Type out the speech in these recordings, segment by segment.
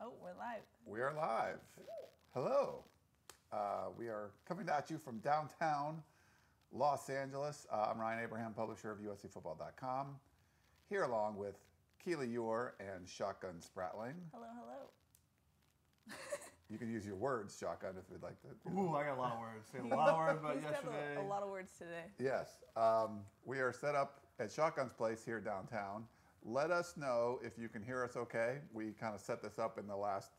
Oh, we're live. We are live. Hello. We are coming at you from downtown Los Angeles. I'm Ryan Abraham, publisher of USCFootball.com, here along with Keely, Eure, and Shotgun Spratling. Hello, hello. You can use your words, Shotgun, if you'd like to. Ooh, I got a lot of words. Say a lot of words about yesterday. Got a lot of words today. Yes. We are set up at Shotgun's place here downtown. Let us know if you can hear us okay. We kind of set this up in the last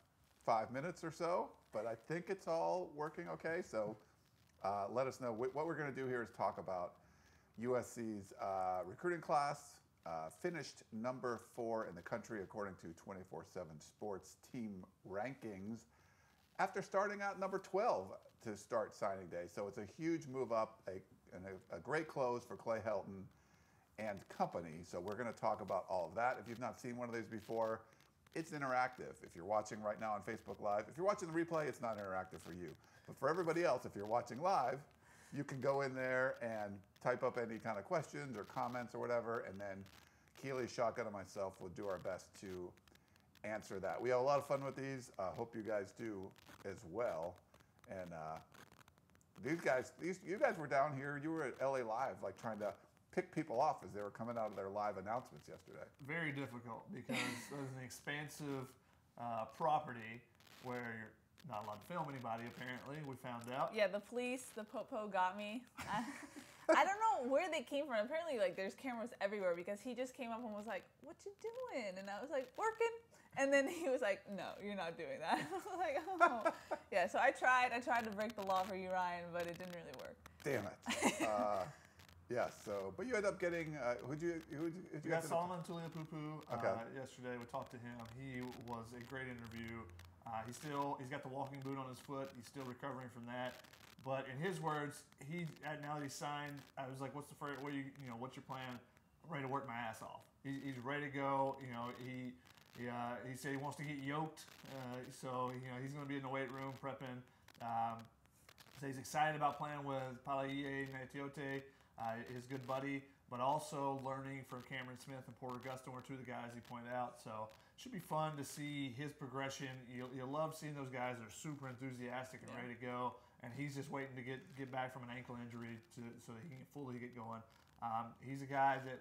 5 minutes or so, but I think it's all working okay. So let us know. What we're going to do here is talk about USC's recruiting class. Finished number 4 in the country according to 24/7 Sports team rankings after starting out number 12 to start signing day. So it's a huge move up, a great close for Clay Helton and company. So we're going to talk about all of that. If you've not seen one of these before, it's interactive. If you're watching right now on Facebook Live, if you're watching the replay, it's not interactive for you. But for everybody else, if you're watching live, you can go in there and type up any kind of questions or comments or whatever, and then Keely, Shotgun, and myself will do our best to answer that. We have a lot of fun with these. Hope you guys do as well. And you guys were down here. You were at LA Live, like trying to pick people off as they were coming out of their live announcements yesterday. Very difficult because there's an expansive property where you're not allowed to film anybody, apparently. We found out. Yeah, the police, the popo got me. I don't know where they came from. Apparently, like, there's cameras everywhere because he just came up and was like, "What you doing?" And I was like, "Working." And then he was like, "No, you're not doing that." I was like, "Oh." Yeah, so I tried to break the law for you, Ryan, but it didn't really work. Damn it. Yeah, so, but you ended up getting, who'd you got Solomon Tuliapupu okay. Yesterday. We talked to him. He was a great interview. He's got the walking boot on his foot. He's still recovering from that. But in his words, now that he's signed, I was like, "What's the first? What's your plan?" "I'm ready to work my ass off." He's ready to go. He said he wants to get yoked. So he's going to be in the weight room prepping. So he's excited about playing with Palaie Naitiote, his good buddy, but also learning from Cameron Smith and Porter Gustin were two of the guys he pointed out. So it should be fun to see his progression. You'll love seeing those guys that are super enthusiastic and ready to go. And he's just waiting to get back from an ankle injury so that he can fully get going. He's a guy that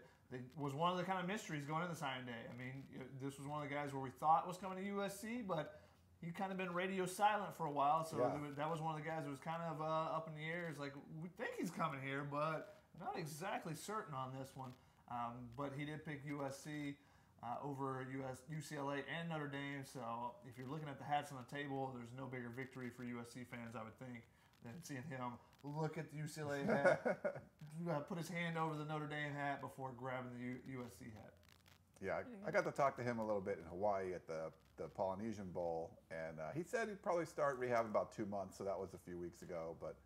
was one of the kind of mysteries going into signing day. I mean, this was one of the guys where we thought was coming to USC, but he'd kind of been radio silent for a while. So that was one of the guys that was kind of up in the air. It's like, we think he's coming here, but not exactly certain on this one. But he did pick USC over UCLA and Notre Dame. So if you're looking at the hats on the table, there's no bigger victory for USC fans, I would think, than seeing him look at the UCLA hat, put his hand over the Notre Dame hat before grabbing the USC hat. Yeah, I got to talk to him a little bit in Hawaii at the Polynesian Bowl, and he said he'd probably start rehab in about 2 months, so that was a few weeks ago. But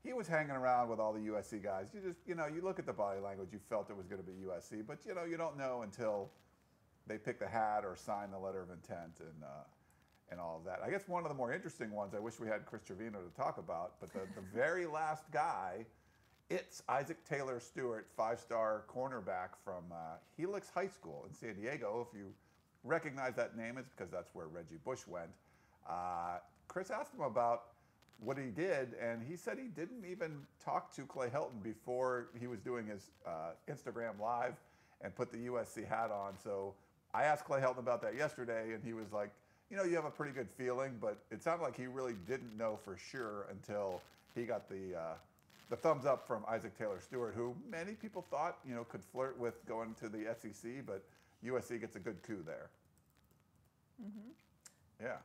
he was hanging around with all the USC guys. You just, you look at the body language, you felt it was going to be USC, but you don't know until they pick the hat or sign the letter of intent and all of that. I guess one of the more interesting ones, I wish we had Chris Trevino to talk about, but the very last guy, it's Isaac Taylor Stewart, 5-star cornerback from Helix High School in San Diego. If you recognize that name, it's because that's where Reggie Bush went. Chris asked him about what he did, and he said he didn't even talk to Clay Helton before he was doing his Instagram Live and put the USC hat on. So I asked Clay Helton about that yesterday, and he was like, you have a pretty good feeling, but it sounded like he really didn't know for sure until he got the thumbs up from Isaac Taylor Stewart, who many people thought, could flirt with going to the SEC, but USC gets a good coup there. Mm-hmm. Yeah.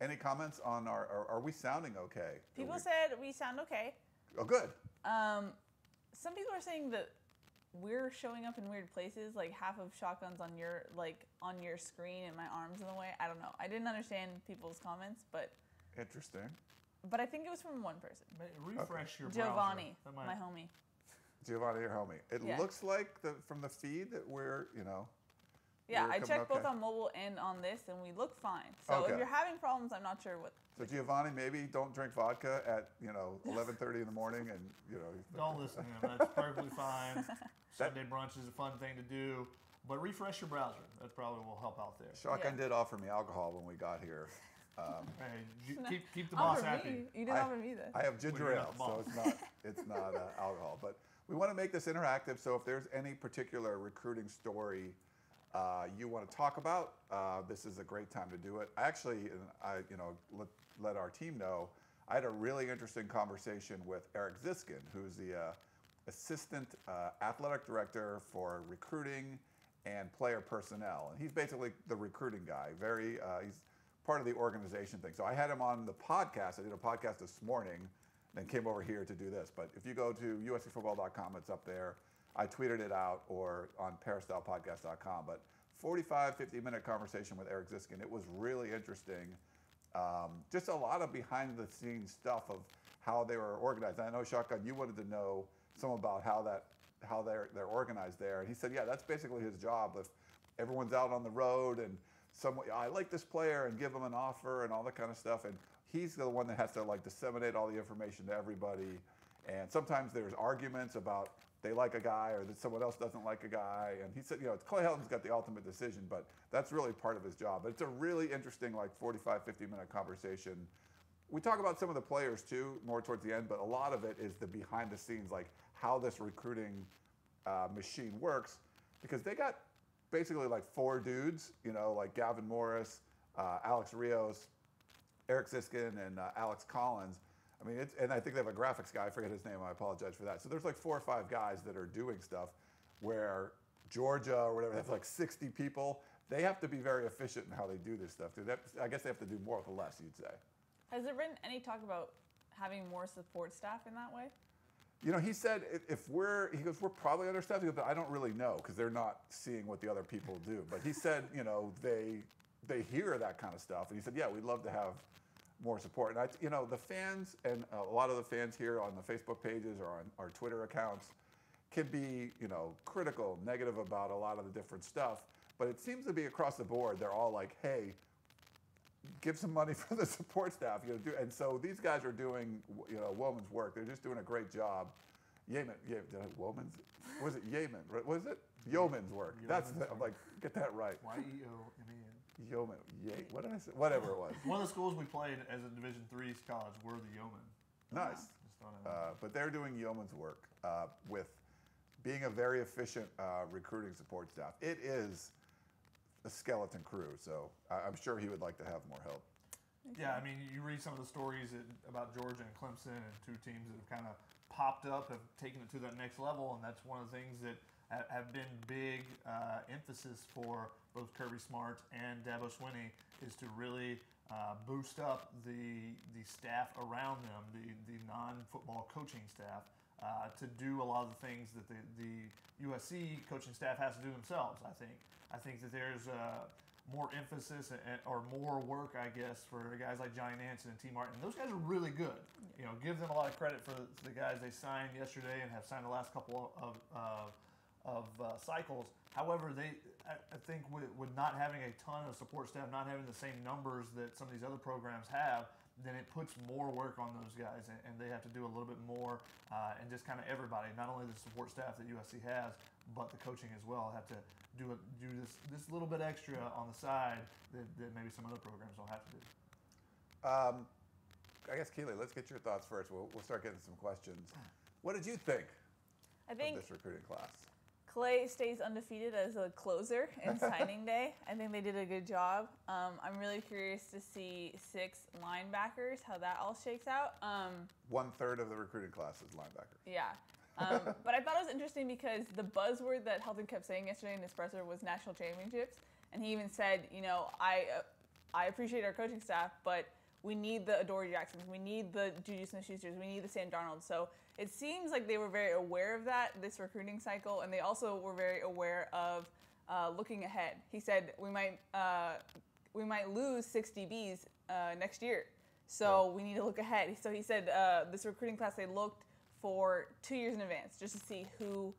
Any comments on are we sounding okay? People said we sound okay. Oh, good. Some people are saying that we're showing up in weird places, like half of Shotgun's on your screen and my arm's in the way. I don't know. I didn't understand people's comments, but interesting. But I think it was from one person. Refresh your browser. Giovanni, my homie. Giovanni, your homie. It looks like from the feed that we're, Yeah, I checked both on mobile and on this, and we look fine. So if you're having problems, I'm not sure what. So Giovanni, maybe don't drink vodka at 11:30 in the morning, and Don't listen to him. That's perfectly fine. Sunday brunch is a fun thing to do. But refresh your browser. That probably will help out there. Shotgun did offer me alcohol when we got here. Hey, keep the boss happy. You didn't offer me that. I have ginger ale, so it's not alcohol. But we want to make this interactive. So if there's any particular recruiting story you want to talk about, this is a great time to do it. Let our team know. I had a really interesting conversation with Eric Ziskin, who's the assistant athletic director for recruiting and player personnel, and he's basically the recruiting guy. He's part of the organization thing. So I had him on the podcast. I did a podcast this morning, then came over here to do this. But if you go to uscfootball.com, it's up there. I tweeted it out or on peristylepodcast.com. But 45, 50-minute conversation with Eric Ziskin. It was really interesting. Just a lot of behind-the-scenes stuff of how they were organized. And I know, Shotgun, you wanted to know some about how they're organized there. And he said, yeah, that's basically his job. If everyone's out on the road and I like this player and give them an offer and all that kind of stuff. And he's the one that has to disseminate all the information to everybody. And sometimes there's arguments about they like a guy or that someone else doesn't like a guy. And he said, Clay Helton's got the ultimate decision, but that's really part of his job. But it's a really interesting 45, 50-minute conversation. We talk about some of the players too, more towards the end, but a lot of it is the behind the scenes, how this recruiting machine works, because they got basically 4 dudes, Gavin Morris, Alex Rios, Eric Ziskin, and Alex Collins. I mean, and I think they have a graphics guy. I forget his name. I apologize for that. So there's 4 or 5 guys that are doing stuff where Georgia or whatever, they have 60 people. They have to be very efficient in how they do this stuff. I guess they have to do more with less, you'd say. Has there been any talk about having more support staff in that way? He said he goes, we're probably understaffed. He goes, but I don't really know because they're not seeing what the other people do. But he said, they hear that kind of stuff. And he said, yeah, we'd love to have more support. And the fans and a lot of the fans here on the Facebook pages or on our Twitter accounts can be, critical, negative about a lot of the different stuff. But it seems to be across the board. They're all like, hey, give some money for the support staff. And so these guys are doing, woman's work. They're just doing a great job. Woman's? Was it Yeoman? What is it? Yeoman's work. I'm like, get that right. Y-E-O-M-A-N. Yeoman. What did I say? Whatever it was. One of the schools we played as a Division III college were the Yeomen. Nice. But they're doing yeoman's work with being a very efficient recruiting support staff. It is a skeleton crew, so I'm sure he would like to have more help. Yeah, I mean, you read some of the stories about Georgia and Clemson and 2 teams that have kind of popped up, have taken it to that next level, and that's one of the things that have been big emphasis for both Kirby Smart and Dabo Swinney is to really boost up the staff around them, the non-football coaching staff, to do a lot of the things that the USC coaching staff has to do themselves, I think. I think that there's more emphasis or more work, I guess, for guys like Johnny Nansen and T. Martin. Those guys are really good. Give them a lot of credit for the guys they signed yesterday and have signed the last couple of cycles. However, I think with not having a ton of support staff, not having the same numbers that some of these other programs have, then it puts more work on those guys, and they have to do a little bit more, and just kind of everybody, not only the support staff that USC has, but the coaching as well, have to do this little bit extra on the side that maybe some other programs don't have to do. I guess, Keely, let's get your thoughts first. We'll start getting some questions. What did you think of this recruiting class? Clay stays undefeated as a closer in signing day. I think they did a good job. I'm really curious to see 6 linebackers, how that all shakes out. 1/3 of the recruiting class is linebacker. Yeah. But I thought it was interesting because the buzzword that Helton kept saying yesterday in his presser was national championships. And he even said, I appreciate our coaching staff, but we need the Adoree Jacksons, we need the Juju Smith-Schusters, we need the Sam Darnolds. So it seems like they were very aware of that, this recruiting cycle, and they also were very aware of looking ahead. He said we might lose 6 DBs next year, so we need to look ahead. So he said this recruiting class, they looked for 2 years in advance just to see who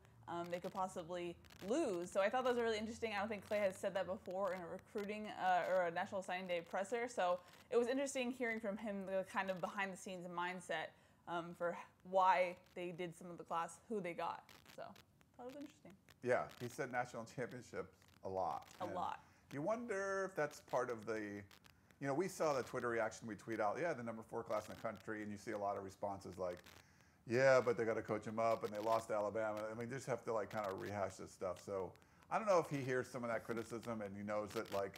they could possibly lose. So I thought that was really interesting. I don't think Clay has said that before in a recruiting or a National Signing Day presser. So it was interesting hearing from him the kind of behind-the-scenes mindset for why they did some of the class, who they got. So that was interesting. Yeah, he said national championships a lot. A lot. You wonder if that's part of the, you know, we saw the Twitter reaction. We tweet out, yeah, the number 4 class in the country, and you see a lot of responses like, yeah, but they got to coach him up, and they lost to Alabama. I mean, just have to like kind of rehash this stuff. So I don't know if he hears some of that criticism and he knows that like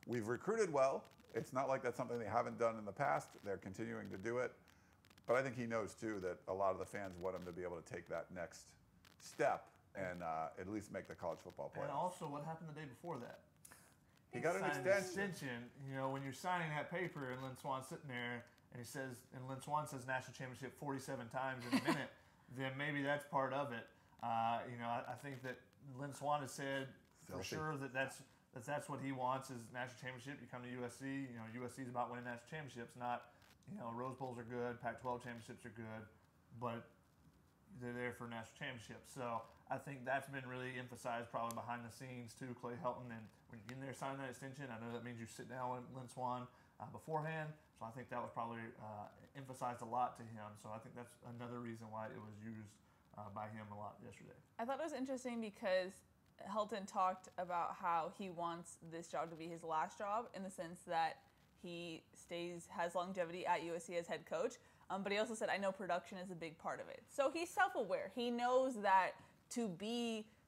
we've recruited well. It's not like that's something they haven't done in the past. They're continuing to do it. But I think he knows too that a lot of the fans want him to be able to take that next step and at least make the college football playoffs. And also, what happened the day before that? He got an extension. You know, when you're signing that paper and Lynn Swan's sitting there and he says, and Lynn Swan says national championship 47 times in a minute, then maybe that's part of it. You know, I think that Lynn Swan has said for sure that's what he wants is national championship. You come to USC, you know, USC is about winning national championships, not, you know, Rose Bowls are good, Pac-12 championships are good, but they're there for national championships. So I think that's been really emphasized probably behind the scenes too, Clay Helton. And when you're in there signing that extension, I know that means you sit down with Lynn Swan beforehand. So I think that was probably emphasized a lot to him. So I think that's another reason why it was used by him a lot yesterday. I thought it was interesting because Helton talked about how he wants this job to be his last job in the sense that he has longevity at USC as head coach. But he also said, I know production is a big part of it. So he's self-aware. He knows that to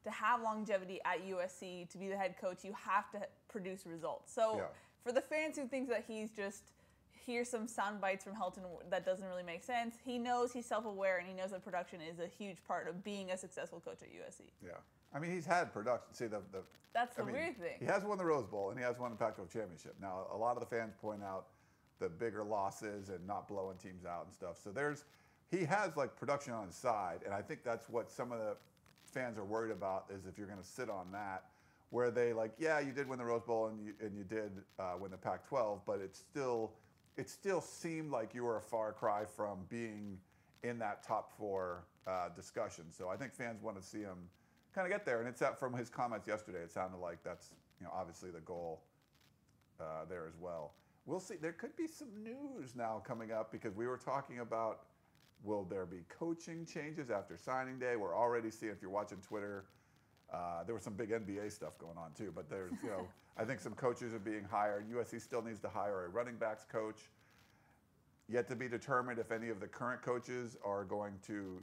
have longevity at USC, to be the head coach, you have to produce results. So for the fans who think that he's just, here's some sound bites from Helton that doesn't really make sense, he knows, he's self-aware, and he knows that production is a huge part of being a successful coach at USC. Yeah. I mean, he's had production. See, that's the weird thing. He has won the Rose Bowl, and he has won the Pac-12 championship. Now, a lot of the fans point out the bigger losses and not blowing teams out and stuff. So he has like production on his side, and I think that's what some of the fans are worried about is if you're going to sit on that, where they like, yeah, you did win the Rose Bowl and you did win the Pac-12, but it still seemed like you were a far cry from being in that top 4 discussion. So I think fans want to see him kind of get there, and it's that from his comments yesterday. It sounded like that's obviously the goal there as well. We'll see. There could be some news now coming up because we were talking about will there be coaching changes after signing day? We're already seeing, if you're watching Twitter, there was some big NBA stuff going on too. But there's, I think some coaches are being hired. USC still needs to hire a running backs coach. Yet to be determined if any of the current coaches are going to,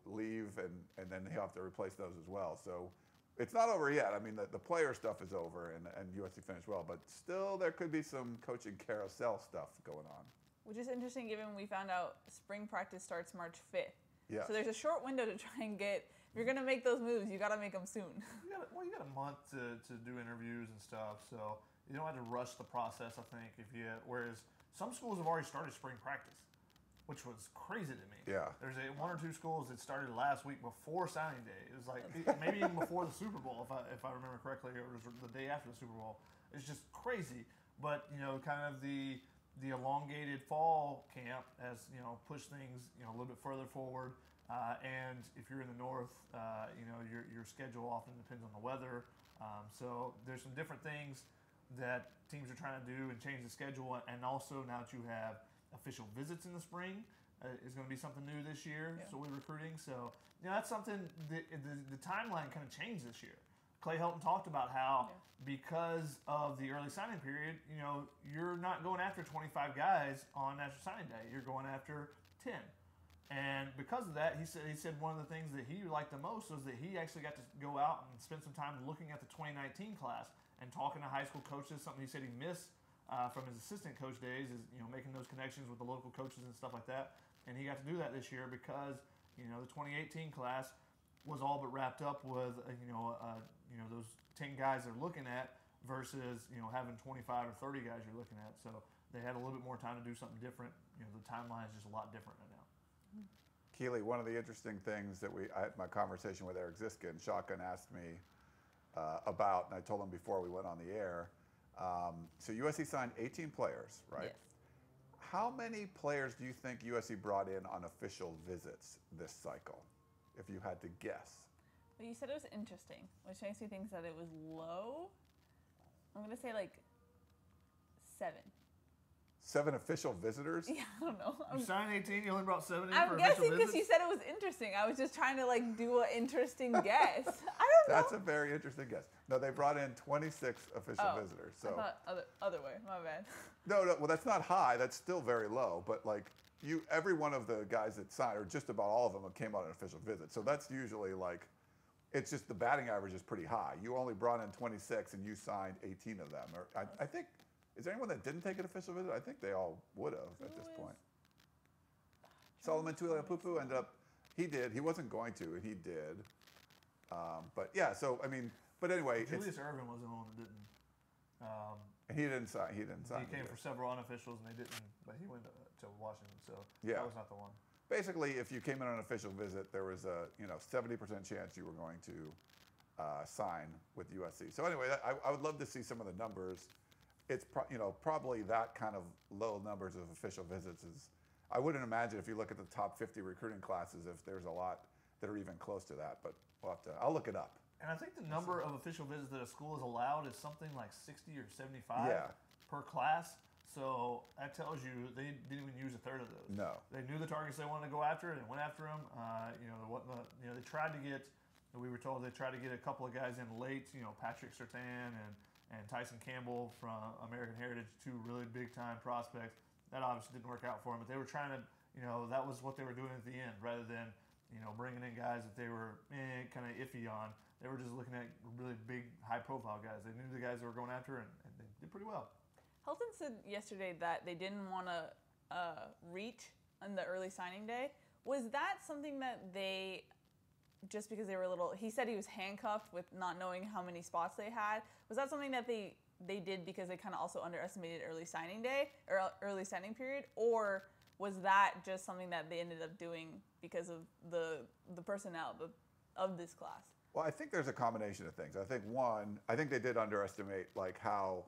leave and then they have to replace those as well. So it's not over yet. I mean, the player stuff is over and USC finished well, but still there could be some coaching carousel stuff going on. Which is interesting given we found out spring practice starts March 5th. Yeah. So there's a short window to try and if you're going to make those moves, you got to make them soon. You got a month to do interviews and stuff, so you don't have to rush the process, I think, whereas some schools have already started spring practice, which was crazy to me. Yeah. There's 1 or 2 schools that started last week before signing day. It was like maybe even before the Super Bowl, if I remember correctly, or it was the day after the Super Bowl. It's just crazy. But kind of the elongated fall camp has pushed things a little bit further forward. And if you're in the north, your schedule often depends on the weather. So there's some different things that teams are trying to do and change the schedule. And also now that you have official visits in the spring is going to be something new this year. Yeah. So we're recruiting. So that's something the timeline kind of changed this year. Clay Helton talked about how because of the early signing period, you're not going after 25 guys on National Signing Day. You're going after 10. And because of that, he said one of the things that he liked the most was that he actually got to go out and spend some time looking at the 2019 class and talking to high school coaches. Something he said he missed from his assistant coach days is making those connections with the local coaches and stuff like that. And he got to do that this year because the 2018 class was all but wrapped up with those 10 guys they're looking at versus having 25 or 30 guys you're looking at. So they had a little bit more time to do something different. The timeline is just a lot different right now. Keely, one of the interesting things that I had my conversation with Eric Ziska, and Shotgun asked me about, and I told him before we went on the air. So USC signed 18 players, right? Yes. How many players do you think USC brought in on official visits this cycle, if you had to guess? Well, you said it was interesting, which makes me think that it was low. I'm going to say like 7. 7 official visitors? Yeah, I don't know. You signed 18, you only brought 70 I'm for guessing official because visits? you said it was interesting. I was just trying to like do an interesting guess. I don't know. That's a very interesting guess. No, they brought in 26 official visitors. So I thought other way. My bad. no, well, that's not high. That's still very low. But like every one of the guys that signed, or just about all of them, came on an official visit. So that's usually like, it's just the batting average is pretty high. You only brought in 26 and you signed 18 of them. Or I think, is there anyone that didn't take an official visit? I think they all would have at this point. Solomon Tuilapupu ended up, he did. He wasn't going to, and he did. But yeah, so I mean, but anyway, Julius Ervin was the one that didn't. and he didn't sign. He didn't sign. He came for several unofficials, and they didn't. But he went to Washington, so Yeah. that was not the one. Basically, if you came in on an official visit, there was a 70% chance you were going to sign with USC. So anyway, I would love to see some of the numbers. It's probably that kind of low numbers of official visits is. I wouldn't imagine if you look at the top 50 recruiting classes if there's a lot that are even close to that. But I'll look it up. And I think the number of official visits that a school is allowed is something like 60 or 75 per class. So that tells you they didn't even use a third of those. No. They knew the targets they wanted to go after and went after them. They tried to get. We were told they tried to get a couple of guys in late. Patrick Surtain and Tyson Campbell from American Heritage, 2 really big time prospects. That obviously didn't work out for them. But they were trying to. That was what they were doing at the end, rather than bringing in guys that they were kind of iffy on. They were just looking at really big, high-profile guys. They knew the guys they were going after, and they did pretty well. Helton said yesterday that they didn't want to reach on the early signing day. Was that something that they, just because they were a little, he said he was handcuffed with not knowing how many spots they had. Was that something that they did because they kind of also underestimated early signing day or early signing period? Or was that just something that they ended up doing because of the personnel of this class? Well, I think there's a combination of things. I think they did underestimate like how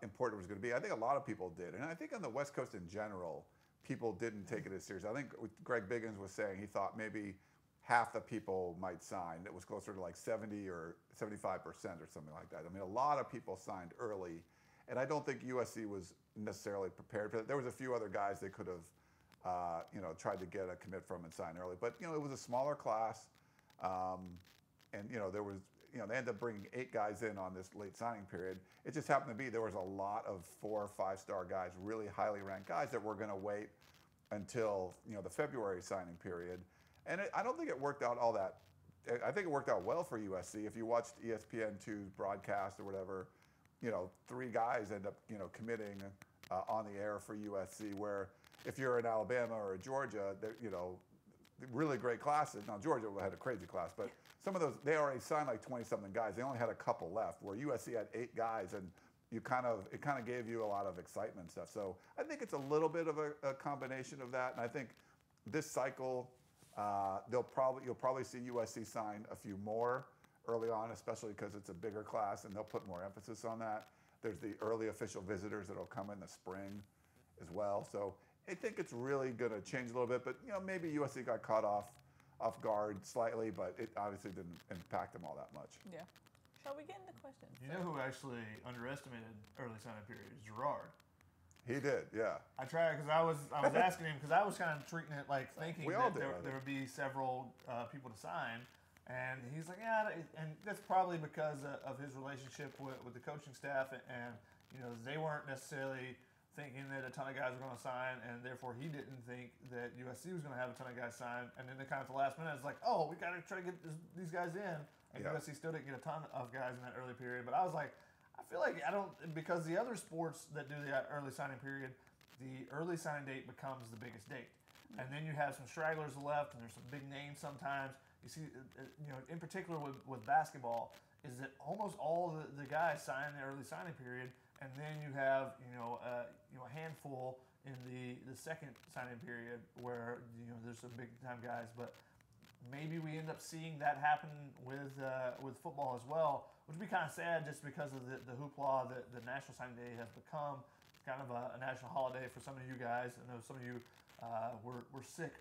important it was going to be. I think a lot of people did. And I think on the West Coast in general, people didn't take it as serious. I think Greg Biggins was saying he thought maybe half the people might sign. It was closer to like 70 or 75% or something like that. I mean, a lot of people signed early. And I don't think USC was necessarily prepared for that. There was a few other guys they could have, tried to get a commit from and sign early. But, it was a smaller class. And there was, they ended up bringing 8 guys in on this late signing period. It just happened to be there was a lot of 4 or 5-star guys, really highly ranked guys that were going to wait until the February signing period. And I don't think it worked out all that. I think it worked out well for USC. If you watched ESPN2's broadcast or whatever, 3 guys end up committing on the air for USC. Where if you're in Alabama or Georgia, really great classes. Now Georgia had a crazy class, but some of those they already signed like 20-something guys. They only had a couple left. Where USC had 8 guys, and it kind of gave you a lot of excitement and stuff. So I think it's a little bit of a combination of that. And I think this cycle, you'll probably see USC sign a few more early on, especially because it's a bigger class, and they'll put more emphasis on that. There's the early official visitors that'll come in the spring as well. So I think it's really going to change a little bit, but maybe USC got caught off guard slightly, but it obviously didn't impact them all that much. Yeah. Shall we get into questions? You know who actually underestimated early signing period? Gerard. He did, yeah. I tried because I was asking him because I was kind of treating it like thinking We all that did, there would be several people to sign, and he's like, yeah, and that's probably because of his relationship with the coaching staff, and they weren't necessarily thinking that a ton of guys were going to sign, and therefore he didn't think that USC was going to have a ton of guys sign. And then at the last minute, it's like, oh, we got to try to get these guys in. And USC still didn't get a ton of guys in that early period. But I was like, I feel like because the other sports that do the early signing period, the early signing date becomes the biggest date. And then you have some stragglers left, and there's some big names sometimes. You see, in particular with basketball, is that almost all the guys sign the early signing period. And then you have a handful in the second signing period where there's some big time guys, but maybe we end up seeing that happen with football as well, which would be kind of sad just because of the hoopla that the National Signing Day has become. It's kind of a national holiday for some of you guys. I know some of you were sick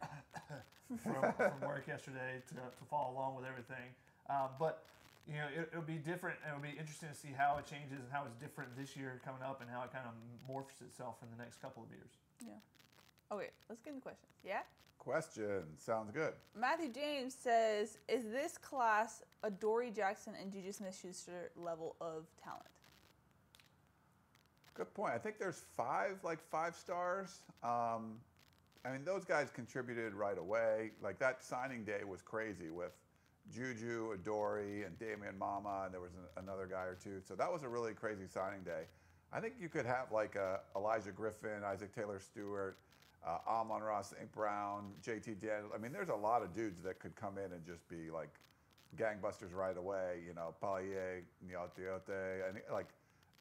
from work yesterday to follow along with everything, but you know, it'll be different, and it'll be interesting to see how it changes and how it's different this year coming up, and how it kind of morphs itself in the next couple of years. Yeah. Okay, let's get into questions. Yeah? Question. Sounds good. Matthew James says, is this class a Dory Jackson and Juju Smith-Schuster level of talent? Good point. I think there's 5 stars. I mean, those guys contributed right away. Like, that signing day was crazy with Juju, Adoree, and Damian Mama, and there was another guy or two. So that was a really crazy signing day. I think you could have like Elijah Griffin, Isaac Taylor Stewart, Amon-Ra St. Brown, JT Daniels. I mean, there's a lot of dudes that could come in and just be like gangbusters right away. You know, Palier, Nyaotiote, and like,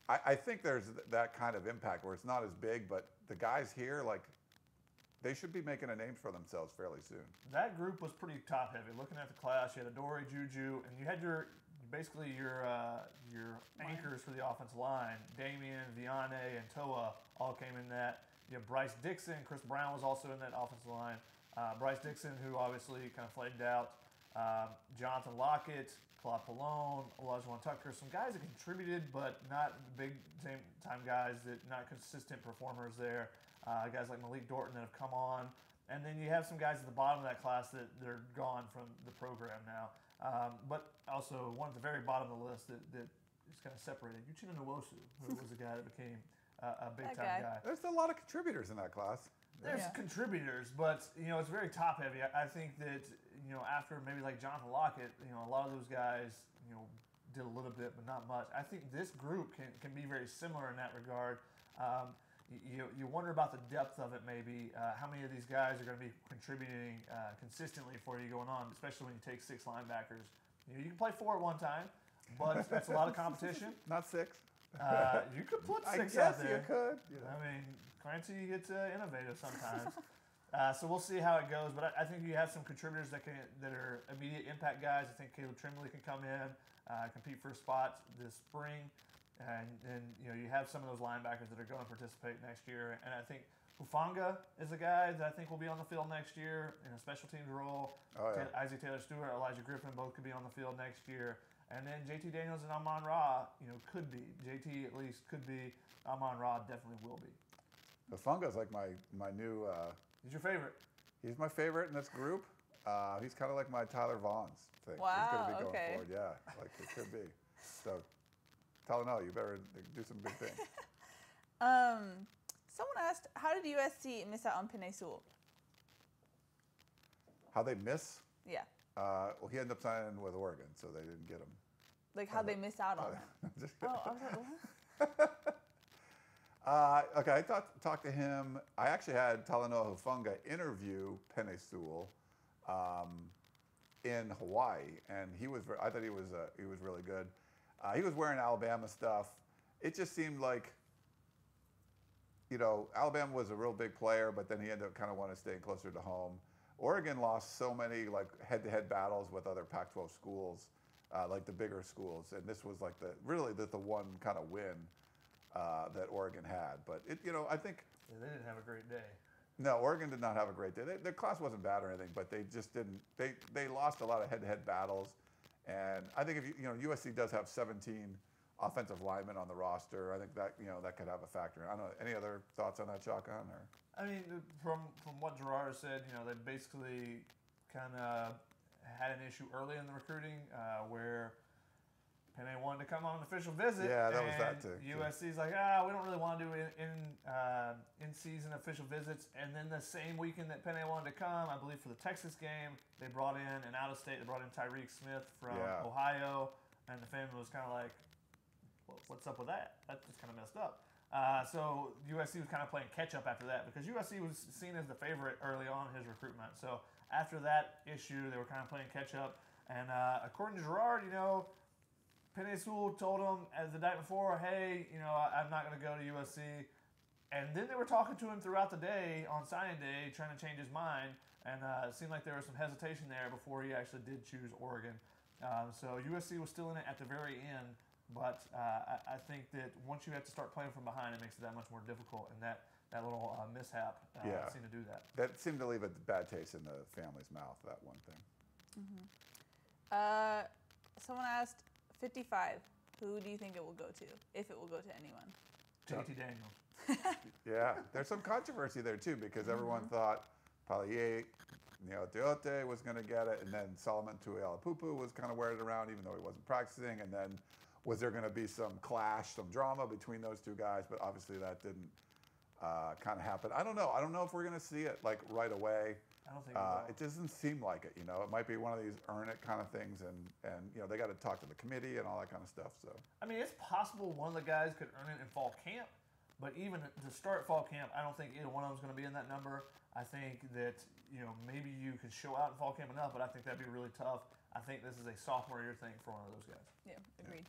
I think there's that kind of impact where it's not as big, but the guys here, like, they should be making a name for themselves fairly soon. That group was pretty top heavy. Looking at the class, you had Adoree, Juju, and you had your anchors for the offensive line. Damian, Vianney, and Toa all came in that. You have Bryce Dixon. Chris Brown was also in that offensive line. Bryce Dixon, who obviously kind of flagged out. Jonathan Lockett, Claude Pallone, Olajuwon Tucker. Some guys that contributed, but not big time guys, that not consistent performers there. Guys like Malik Dorton that have come on. And then you have some guys at the bottom of that class that they're gone from the program now. But also one at the very bottom of the list that is kind of separated. Uchenna Nwosu, who was a guy that became a big-time guy. There's a lot of contributors in that class. There's contributors, but, you know, it's very top-heavy. I think that, you know, after maybe like Jonathan Lockett, you know, a lot of those guys, you know, did a little bit, but not much. I think this group can be very similar in that regard. You wonder about the depth of it, maybe. How many of these guys are going to be contributing consistently for you going on, especially when you take 6 linebackers. You know, you can play 4 at one time, but that's a lot of competition. Not 6. You could put 6 I guess out there. you could. Yeah. I mean, Clancy gets innovative sometimes. So we'll see how it goes. But I think you have some contributors that are immediate impact guys. I think Caleb Trimley can come in, compete for a spot this spring. And you know, you have some of those linebackers that are going to participate next year. And I think Hufanga is a guy that I think will be on the field next year in a special teams role. Oh, yeah. Isaac Taylor Stewart, Elijah Griffin both could be on the field next year. And then JT Daniels and Amon-Ra, you know, could be. JT at least could be. Amon-Ra definitely will be. Hufanga's like my new... He's your favorite. He's my favorite in this group. He's kind of like my Tyler Vaughn's thing. Wow, he's going to be going okay. forward. Yeah, like it could be. So, Talanoa, you better do some big things. Someone asked, how did USC miss out on Penei Sewell? How they miss? Yeah. Well, he ended up signing with Oregon, so they didn't get him. Like how they miss out on him. Just Oh, I was like, what? okay, I talked to him. I actually had Talanoa Hufanga interview Penei Sewell in Hawaii, and I thought he was really good. He was wearing Alabama stuff. It just seemed like, you know, Alabama was a real big player, but then he ended up kind of wanting to stay closer to home. Oregon lost so many like head-to-head battles with other Pac-12 schools, like the bigger schools, and this was like the one kind of win that Oregon had. But I think they didn't have a great day. No, Oregon did not have a great day. Their class wasn't bad or anything, but they just didn't. They lost a lot of head-to-head battles, and I think if USC does have 17 offensive linemen on the roster, I think that that could have a factor. I don't know. Any other thoughts on that, Shotgun? Or I mean, from what Gerard said, they basically kind of had an issue early in the recruiting where Penei wanted to come on an official visit. Yeah, that was that too. USC's like, we don't really want to do in-season official visits. And then the same weekend that Penei wanted to come, I believe for the Texas game, they brought in an out-of-state. They brought in Tyreek Smith from Ohio, and the family was kind of like, well, what's up with that? That's just kind of messed up. So USC was kind of playing catch-up after that because USC was seen as the favorite early on in his recruitment. So after that issue, they were kind of playing catch-up. And according to Gerard, Penei Sewell told him the night before, hey, I'm not going to go to USC. And then they were talking to him throughout the day on signing day, trying to change his mind. And it seemed like there was some hesitation there before he actually did choose Oregon. So USC was still in it at the very end. But I think that once you have to start playing from behind, it makes it that much more difficult. And that little mishap seemed to do that. That seemed to leave a bad taste in the family's mouth, that one thing. Mm-hmm. Someone asked, 55. Who do you think it will go to, if it will go to anyone? JT Daniels. Yeah, there's some controversy there too because everyone thought Palier, Deote was going to get it, and then Solomon Tuialapupu was kind of wearing it around even though he wasn't practicing, and then was there going to be some clash, some drama between those two guys? But obviously that didn't kind of happen. I don't know. I don't know if we're going to see it like right away. I don't think so. It doesn't seem like it. It might be one of these earn it kind of things, and they got to talk to the committee and all that kind of stuff. So I mean, it's possible one of the guys could earn it in fall camp, but even to start fall camp, I don't think either one of them is going to be in that number. I think that maybe you can show out in fall camp enough, but I think that'd be really tough. I think this is a sophomore year thing for one of those guys. Yeah, agreed.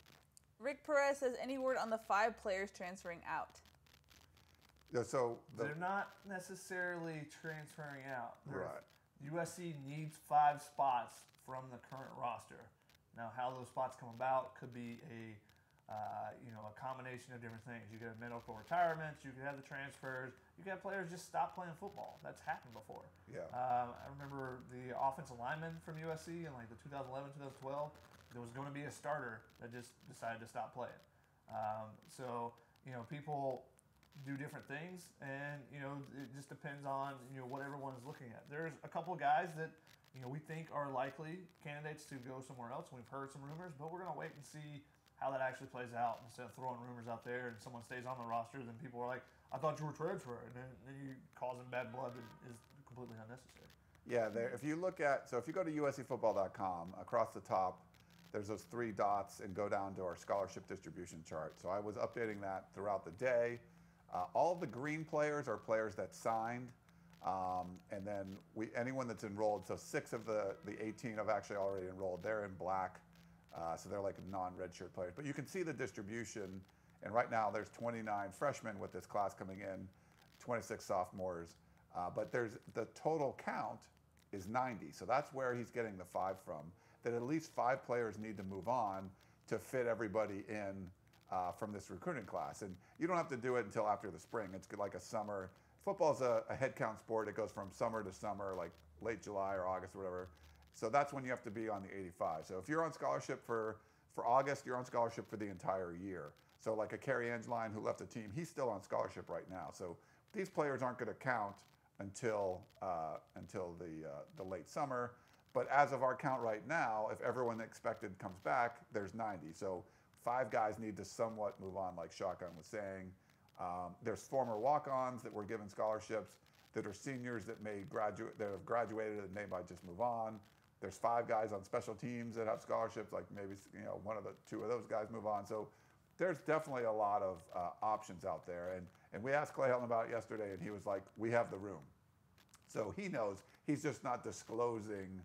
Rick Perez says, any word on the 5 players transferring out? yeah, so They're not necessarily transferring out. right. USC needs 5 spots from the current roster. Now, how those spots come about could be a combination of different things. You could have medical retirements. You could have the transfers. You could have players just stop playing football. That's happened before. Yeah. I remember the offensive lineman from USC in like the 2011, 2012. There was going to be a starter that just decided to stop playing. People do different things, and it just depends on what everyone is looking at. There's a couple of guys that we think are likely candidates to go somewhere else. We've heard some rumors, but we're going to wait and see how that actually plays out. Instead of throwing rumors out there and someone stays on the roster, then people are like, I thought you were transferring, and then you causing bad blood that is completely unnecessary. Yeah, if you look at, so if you go to uscfootball.com, across the top, there's those 3 dots and go down to our scholarship distribution chart. So I was updating that throughout the day. All the green players are players that signed, and then anyone that's enrolled, so 6 of the 18 have actually already enrolled. They're in black, so they're like non-redshirt players. But you can see the distribution, and right now there's 29 freshmen with this class coming in, 26 sophomores, but the total count is 90. So that's where he's getting the 5 from, that at least 5 players need to move on to fit everybody in from this recruiting class. And you don't have to do it until after the spring. It's like a summer. Football's a head count sport. It goes from summer to summer, like late July or August or whatever. So that's when you have to be on the 85. So if you're on scholarship for August, you're on scholarship for the entire year. So like a Kerry Angeline who left the team, he's still on scholarship right now. So these players aren't going to count until the late summer. But as of our count right now, if everyone expected comes back, there's 90. So 5 guys need to somewhat move on, like Shotgun was saying. There's former walk-ons that were given scholarships that are seniors that have graduated and they might just move on. There's 5 guys on special teams that have scholarships, like maybe 2 of those guys move on. So there's definitely a lot of options out there. And we asked Clay Helton about it yesterday, and he was like, we have the room. So he knows. He's just not disclosing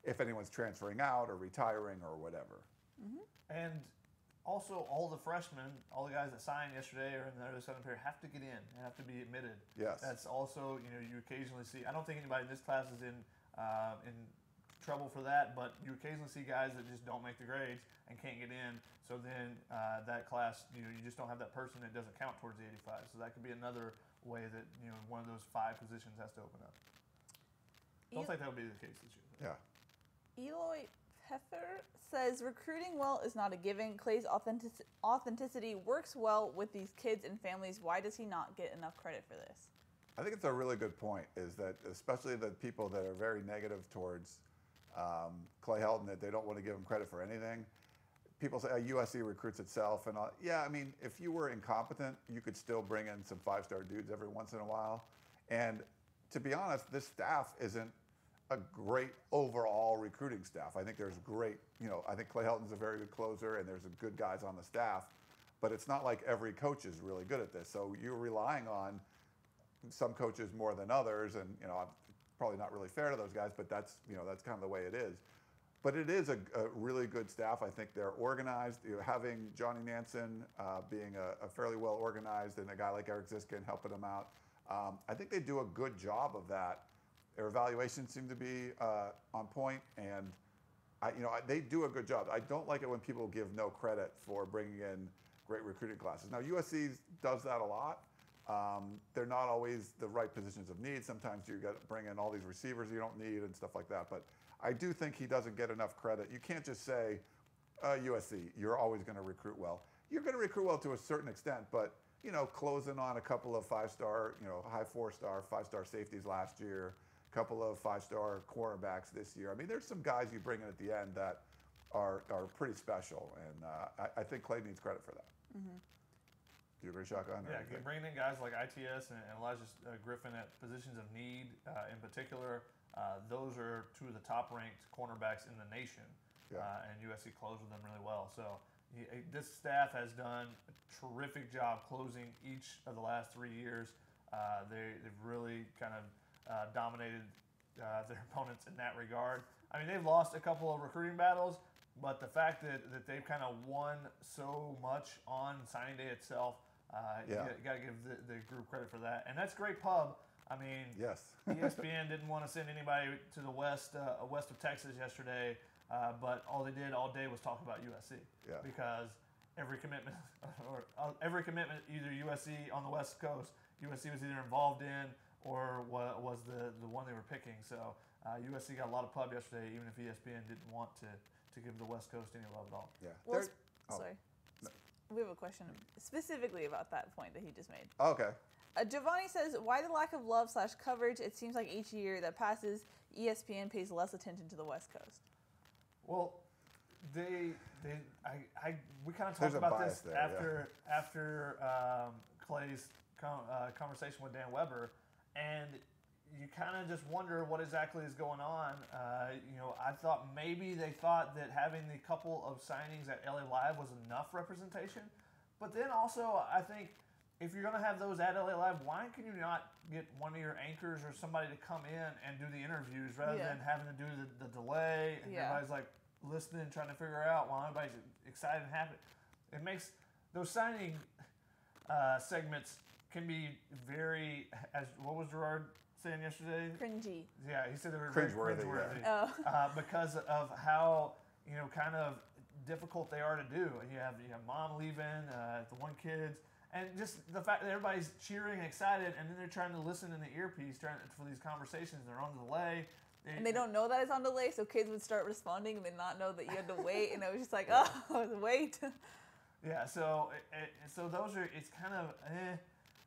if anyone's transferring out or retiring or whatever. Mm-hmm. And also, all the freshmen, all the guys that signed yesterday or in the early 7th period have to get in and have to be admitted. Yes. That's also, you occasionally see. I don't think anybody in this class is in trouble for that, but you occasionally see guys that just don't make the grades and can't get in. So then that class, you just don't have that person that doesn't count towards the 85. So that could be another way that one of those 5 positions has to open up. Don't think that would be the case this year. Yeah. Eloy Pfeffer says, recruiting well is not a given. Clay's authenticity works well with these kids and families. Why does he not get enough credit for this? I think it's a really good point, is that especially the people that are very negative towards Clay Helton, that they don't want to give him credit for anything. People say USC recruits itself. And yeah, I mean, if you were incompetent, you could still bring in some 5-star dudes every once in a while. And to be honest, this staff isn't a great overall recruiting staff. I think there's great, I think Clay Helton's a very good closer and there's good guys on the staff, but it's not like every coach is really good at this. So you're relying on some coaches more than others, and I'm probably not really fair to those guys, but that's kind of the way it is. But it is a really good staff. I think they're organized. Having Johnny Nansen being a fairly well organized, and a guy like Eric Ziskin helping them out, I think they do a good job of that. Their evaluations seem to be on point, and they do a good job. I don't like it when people give no credit for bringing in great recruiting classes. Now, USC does that a lot. They're not always the right positions of need. Sometimes you got to bring in all these receivers you don't need and stuff like that. But I do think he doesn't get enough credit. You can't just say USC, you're always going to recruit well. You're going to recruit well to a certain extent, but closing on a couple of 5-star, high 4-star, 5-star safeties last year, a couple of 5-star cornerbacks this year. I mean, there's some guys you bring in at the end that are pretty special, and I think Clay needs credit for that. Mm-hmm. Do you agree, Shotgun? Yeah, bringing in guys like ITS and Elijah Griffin at positions of need in particular, those are two of the top-ranked cornerbacks in the nation, and USC closed with them really well. So this staff has done a terrific job closing each of the last 3 years. They've really kind of dominated their opponents in that regard. I mean, they've lost a couple of recruiting battles, but the fact that they've kind of won so much on signing day itself, you got to give the group credit for that. And that's great pub. I mean, yes. ESPN didn't want to send anybody to the west of Texas yesterday, but all they did all day was talk about USC. Yeah. Because every commitment, either USC on the West Coast, USC was either involved in or was the one they were picking. So USC got a lot of pub yesterday, even if ESPN didn't want to give the West Coast any love at all. Yeah. Well, sorry. No. We have a question specifically about that point that he just made. Okay. Giovanni says, why the lack of love/coverage? It seems like each year that passes, ESPN pays less attention to the West Coast. Well, we kind of talked about this after Clay's conversation with Dan Weber, and you kind of just wonder what exactly is going on. I thought maybe they thought that having the couple of signings at LA Live was enough representation, but then also I think if you're going to have those at LA Live, why can you not get one of your anchors or somebody to come in and do the interviews rather than having to do the delay and everybody's like listening, trying to figure out while everybody's excited and happy. It makes those signing segments can be very, as what was Gerard saying yesterday? Cringy. Yeah, he said they were very cringeworthy. Yeah. Because of how kind of difficult they are to do. You have mom leaving, the one kids. And just the fact that everybody's cheering and excited, and then they're trying to listen in the earpiece for these conversations. They're on delay. And they don't know that it's on delay, so kids would start responding and then not know that you had to wait. And it was just like, oh, wait. Yeah, so those are, it's kind of,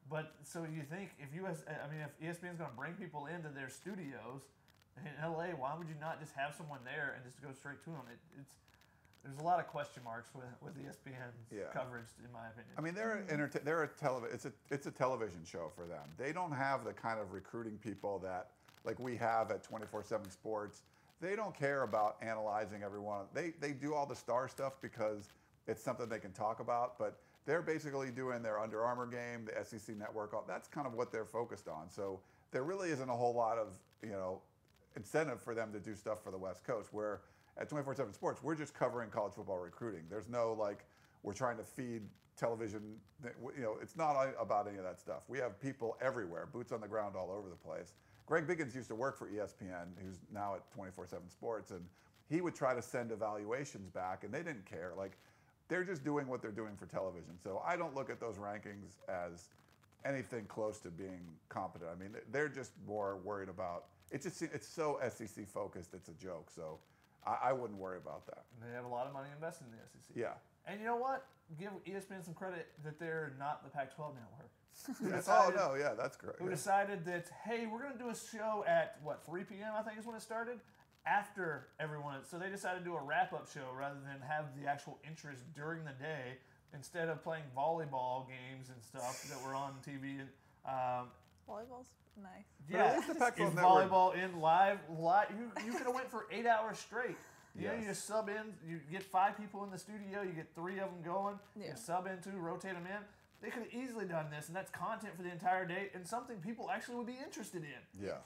But so you think if ESPN's going to bring people into their studios in LA, why would you not just have someone there and just go straight to them? There's a lot of question marks with ESPN's coverage, in my opinion. I mean, it's a television show for them. They don't have the kind of recruiting people that like we have at 24/7 Sports. They don't care about analyzing everyone. They do all the star stuff because it's something they can talk about, but they're basically doing their Under Armour game, the SEC Network. That's kind of what they're focused on. So there really isn't a whole lot of incentive for them to do stuff for the West Coast. Where at 24/7 Sports, we're just covering college football recruiting. There's no we're trying to feed television. It's not about any of that stuff. We have people everywhere, boots on the ground all over the place. Greg Biggins used to work for ESPN, who's now at 24/7 Sports, and he would try to send evaluations back, and they didn't care. They're just doing what they're doing for television. So I don't look at those rankings as anything close to being competent. I mean, they're just more worried about it's so SEC focused. It's a joke. So I wouldn't worry about that. And they have a lot of money invested in the SEC. Yeah. And you know what? Give ESPN some credit that they're not the Pac-12 network. That's great. Who decided that, hey, we're going to do a show at 3 p.m. I think is when it started. After everyone, so they decided to do a wrap-up show rather than have the actual interest during the day instead of playing volleyball games and stuff that were on TV. Volleyball's nice. Yeah, is volleyball in live. You could have went for 8 hours straight. You just sub in. You get 5 people in the studio. You get 3 of them going. You sub in 2, rotate them in. They could have easily done this, and that's content for the entire day and something people actually would be interested in. Yeah.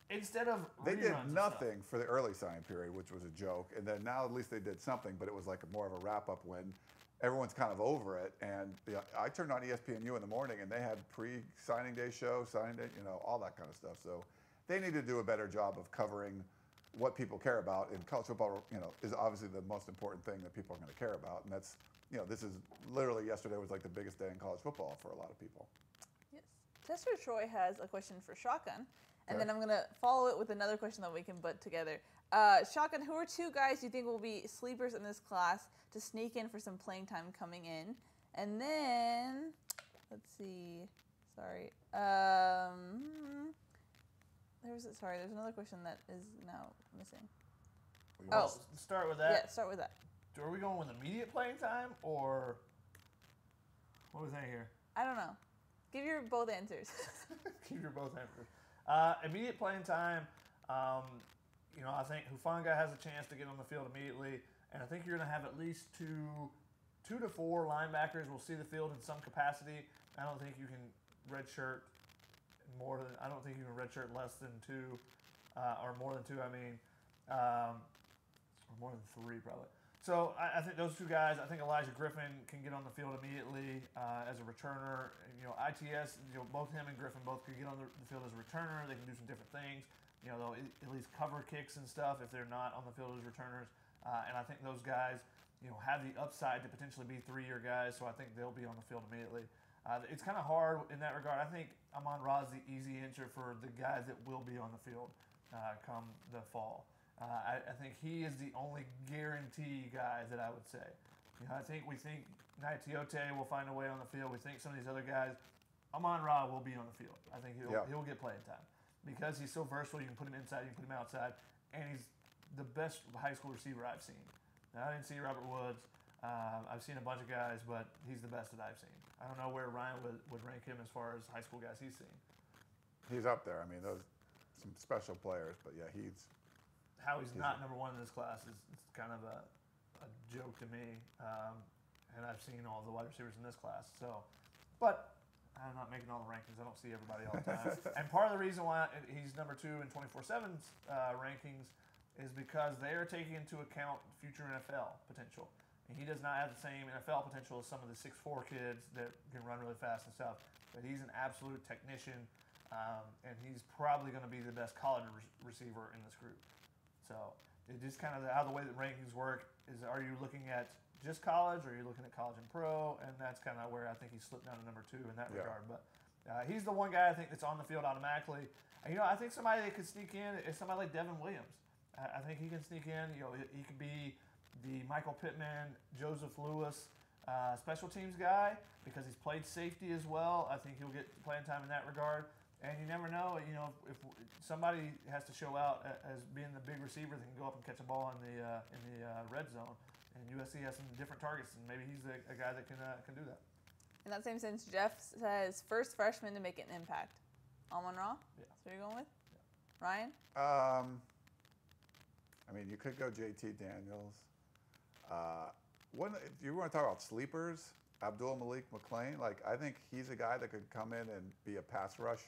Instead of they did nothing for the early signing period, which was a joke, and then now at least they did something, but it was more of a wrap-up when everyone's kind of over it. And I turned on ESPNU in the morning, and they had pre-signing day show, signing day, all that kind of stuff. So they need to do a better job of covering what people care about. And college football, is obviously the most important thing that people are going to care about. And that's, this is literally yesterday was the biggest day in college football for a lot of people. Yes. Tester Troy has a question for Shotgun. And Okay. then I'm going to follow it with another question that we can put together. Shotgun, who are 2 guys you think will be sleepers in this class to sneak in for some playing time coming in? And then, let's see. Sorry. There's another question that is now missing. Well, start with that. Yeah, start with that. Are we going with immediate playing time or what do we think here? I don't know. Give your both answers. Keep your both answers. Immediate playing time. I think Hufanga has a chance to get on the field immediately, and I think you're going to have at least two to four linebackers will see the field in some capacity. I don't think you can redshirt I don't think you can redshirt less than 2, or more than 2. I mean, or more than 3 probably. So I think those 2 guys. I think Elijah Griffin can get on the field immediately as a returner. ITS. Both him and Griffin both could get on the field as a returner. They can do some different things. They'll at least cover kicks and stuff if they're not on the field as returners. And I think those guys, have the upside to potentially be 3-year guys. So I think they'll be on the field immediately. It's kind of hard in that regard. I think Amon-Ra is the easy answer for the guys that will be on the field come the fall. I think he is the only guarantee guy that I would say. We think Naitiote will find a way on the field. We think some of these other guys, Amon-Ra will be on the field. I think he'll get playing time because he's so versatile. You can put him inside, you can put him outside, and he's the best high school receiver I've seen. Now, I didn't see Robert Woods. I've seen a bunch of guys, but he's the best that I've seen. I don't know where Ryan would rank him as far as high school guys he's seen. He's up there. I mean, those some special players, but yeah, How he's not number 1 in this class is kind of a joke to me. And I've seen all the wide receivers in this class. But I'm not making all the rankings. I don't see everybody all the time. And part of the reason why he's number 2 in 24/7's rankings is because they are taking into account future NFL potential. And he does not have the same NFL potential as some of the 6'4" kids that can run really fast and stuff. But he's an absolute technician, and he's probably going to be the best college receiver in this group. So it just kind of how the way that rankings work is: are you looking at just college, or are you looking at college and pro? And that's kind of where I think he slipped down to number 2 in that regard. But he's the one guy I think that's on the field automatically. I think somebody that could sneak in is somebody like Devin Williams. I think he can sneak in. He could be the Michael Pittman, Joseph Lewis special teams guy because he's played safety as well. I think he'll get playing time in that regard. And you never know, if somebody has to show out as being the big receiver that can go up and catch a ball in the red zone. And USC has some different targets, and maybe he's a guy that can do that. In that same sense, Jeff says first freshman to make an impact. Amon-Ra? Yeah. That's what you're going with? Yeah. Ryan? I mean, you could go JT Daniels. If you want to talk about sleepers, Abdul Malik McClain, I think he's a guy that could come in and be a pass rush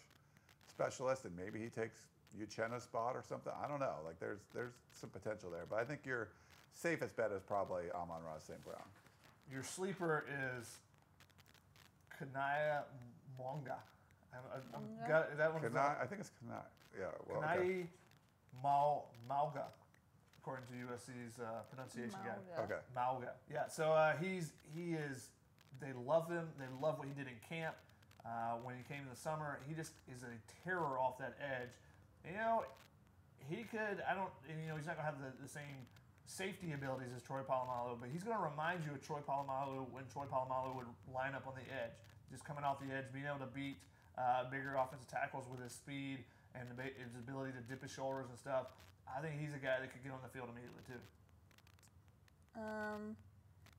specialist, and maybe he takes Uchenna's spot or something. I don't know. There's some potential there, but I think your safest bet is probably Amon-Ra St. Brown. Your sleeper is Kanaya Mwanga. That one's I think it's Kanai. Yeah. Well, Kanai Mauga, according to USC's pronunciation guide. Okay. Mauga. Yeah. So he is. They love him. They love what he did in camp. When he came in the summer, he just is a terror off that edge. He could. He's not gonna have the same safety abilities as Troy Polamalu, but he's going to remind you of Troy Polamalu when Troy Polamalu would line up on the edge, just coming off the edge, being able to beat bigger offensive tackles with his speed and his ability to dip his shoulders and stuff. I think he's a guy that could get on the field immediately too.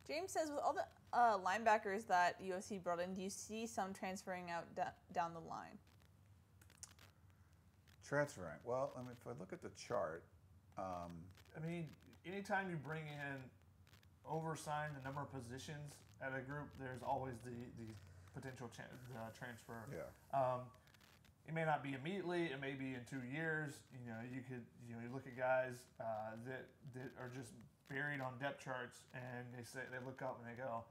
James says, with all the linebackers that USC brought in, do you see some transferring out down the line? Transferring. Well, if I look at the chart, anytime you bring in oversign the number of positions at a group, there's always the potential transfer. Yeah. It may not be immediately. It may be in 2 years. You look at guys that are just buried on depth charts, and they look up and they go,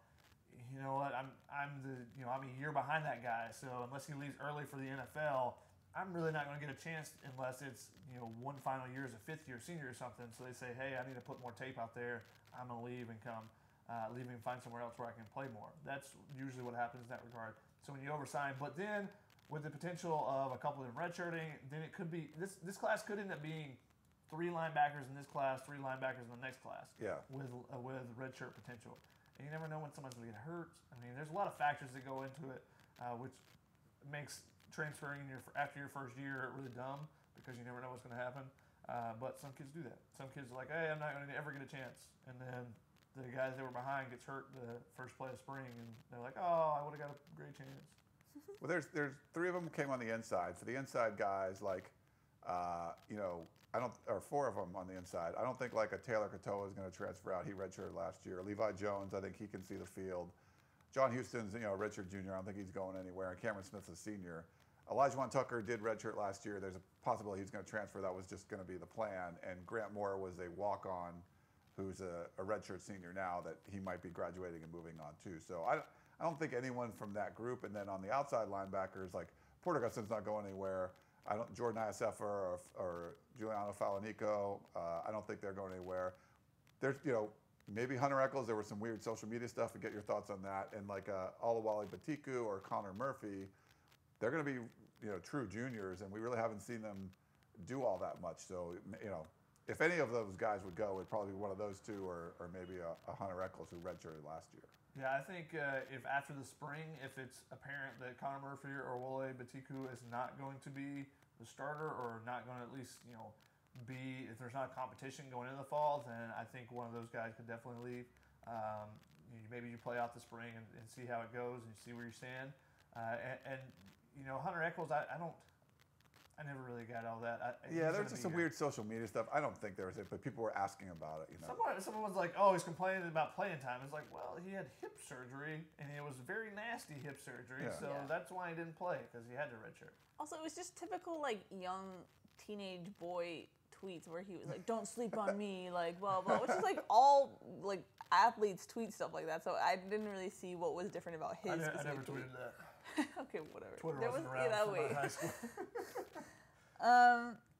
you know what? I'm a year behind that guy. So unless he leaves early for the NFL, I'm really not going to get a chance unless it's one final year as a 5th-year senior or something. So they say, hey, I need to put more tape out there. I'm going to leave and find somewhere else where I can play more. That's usually what happens in that regard. So when you oversign, but then with the potential of a couple of them redshirting, then it could be this class could end up being 3 linebackers in this class, 3 linebackers in the next class. Yeah. With redshirt potential, and you never know when someone's going to get hurt. I mean, there's a lot of factors that go into it, which makes transferring after your first year really dumb because you never know what's going to happen. But some kids do that. Some kids are like, hey, I'm not going to ever get a chance, and then the guys that were behind gets hurt the first play of spring, and they're like, oh, I would have got a great chance. Well, there's 3 of them came on the inside. For the inside guys, like, or 4 of them on the inside. I don't think like a Taylor Katoa is going to transfer out. He redshirted last year. Levi Jones, I think he can see the field. John Houston's, redshirt junior. I don't think he's going anywhere. And Cameron Smith's a senior. Elijah Tucker did redshirt last year. There's a possibility he's going to transfer. That was just going to be the plan. And Grant Moore was a walk-on who's a redshirt senior now that he might be graduating and moving on too. So I don't think anyone from that group. And then on the outside linebackers, like Porter Gustin's not going anywhere. Jordan Iosefa or Giuliano Falanico, I don't think they're going anywhere. There's, maybe Hunter Eccles. There was some weird social media stuff. And get your thoughts on that. And like Olawale Batiku or Connor Murphy, they're going to be, true juniors, and we really haven't seen them do all that much. So, if any of those guys would go, it'd probably be one of those 2 or maybe a Hunter Eccles who redshirted last year. Yeah, I think if after the spring, if it's apparent that Connor Murphy or Wole Batiku is not going to be the starter or not going to at least, if there's not a competition going into the fall, then I think one of those guys could definitely leave. Maybe you play out the spring and see how it goes and see where you stand. Hunter Eccles, I never really got all that. There's just some weird social media stuff. I don't think there was it, but people were asking about it. Someone was like, "Oh, he's complaining about playing time." It's like, well, he had hip surgery, and it was very nasty hip surgery, so that's why he didn't play because he had to redshirt. Also, it was just typical like young teenage boy tweets where he was like, "Don't sleep on me," like blah blah, which is like all like athletes tweet stuff like that. So I didn't really see what was different about his. I never tweeted that. Okay, whatever. Twitter wasn't around for my high school.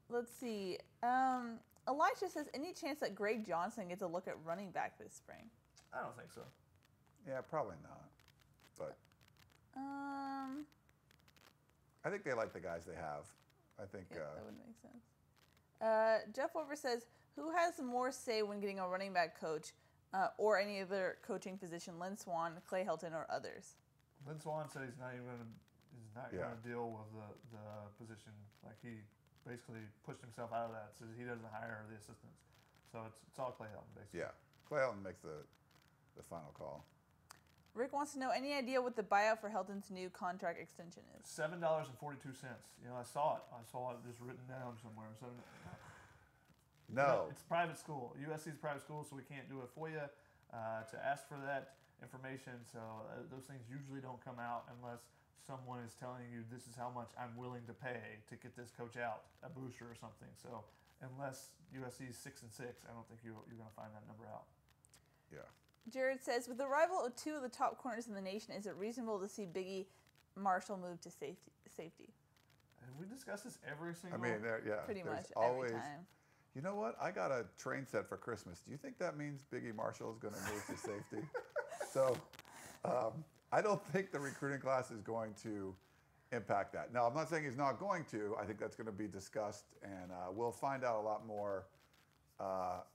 Let's see. Elisha says, any chance that Greg Johnson gets a look at running back this spring? I don't think so. Yeah, probably not. But I think they like the guys they have. I think that would make sense. Jeff Weber says, who has more say when getting a running back coach or any other coaching position? Lynn Swan, Clay Helton, or others? Lynn Swan said he's not going to deal with the position. Like he basically pushed himself out of that. Says he doesn't hire the assistants. So it's all Clay Helton basically. Yeah, Clay Helton makes the final call. Rick wants to know any idea what the buyout for Helton's new contract extension is. $7.42. I saw it just written down somewhere. No, it's private school. USC's private school, so we can't do a FOIA to ask for that information. So those things usually don't come out unless someone is telling you this is how much I'm willing to pay to get this coach out, a booster or something. So unless USC is 6-6, I don't think you're going to find that number out. Yeah. Jared says, with the arrival of 2 of the top corners in the nation, is it reasonable to see Biggie Marshall move to safety? Have we discussed this every single? Pretty much always, every time. You know what? I got a train set for Christmas. Do you think that means Biggie Marshall is going to move to safety? So I don't think the recruiting class is going to impact that. Now, I'm not saying he's not going to. I think that's going to be discussed, and we'll find out a lot more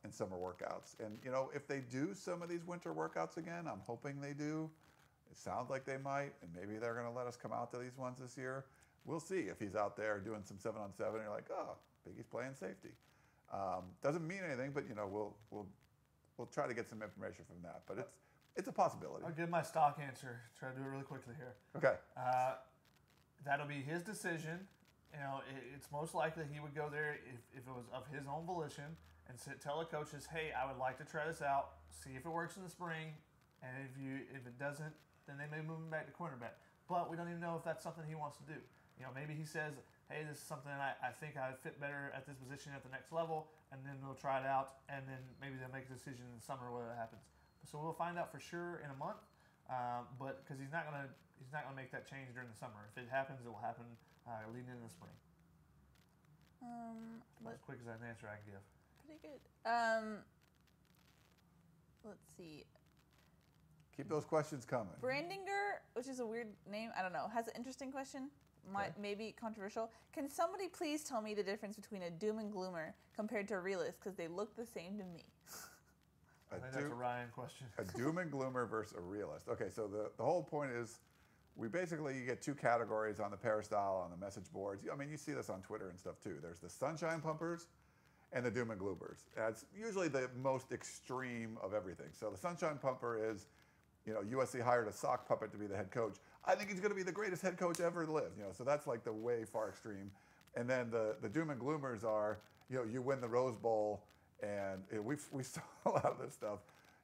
in summer workouts. And, if they do some of these winter workouts again, I'm hoping they do. It sounds like they might, and maybe they're going to let us come out to these ones this year. We'll see if he's out there doing some 7-on-7, and you're like, oh, Biggie's playing safety. Doesn't mean anything, but, we'll try to get some information from that. But it's a possibility. I'll give my stock answer. Try to do it really quickly here. Okay. That'll be his decision. It's most likely he would go there if it was of his own volition and tell the coaches, hey, I would like to try this out, see if it works in the spring, and if it doesn't, then they may move him back to cornerback. But we don't even know if that's something he wants to do. Maybe he says, hey, this is something I think I fit better at this position at the next level, and then they'll try it out, and then maybe they'll make a decision in the summer whether that happens. So we'll find out for sure in a month, but because he's not gonna make that change during the summer. If it happens, it will happen leading into the spring. As quick as an answer I can give. Pretty good. Let's see. Keep those questions coming. Brandinger, which is a weird name, I don't know, has an interesting question. maybe controversial. Can somebody please tell me the difference between a doom and gloomer compared to a realist? Because they look the same to me. I think that's a Ryan question. A doom and gloomer versus a realist. Okay, so the whole point is you get two categories on the peristyle, on the message boards. I mean, you see this on Twitter and stuff too. There's the sunshine pumpers and the doom and gloomers. It's usually the most extreme of everything. So the sunshine pumper is, USC hired a sock puppet to be the head coach. I think he's going to be the greatest head coach ever lived. So that's like the way far extreme. And then the doom and gloomers are, you win the Rose Bowl, and we saw a lot of this stuff.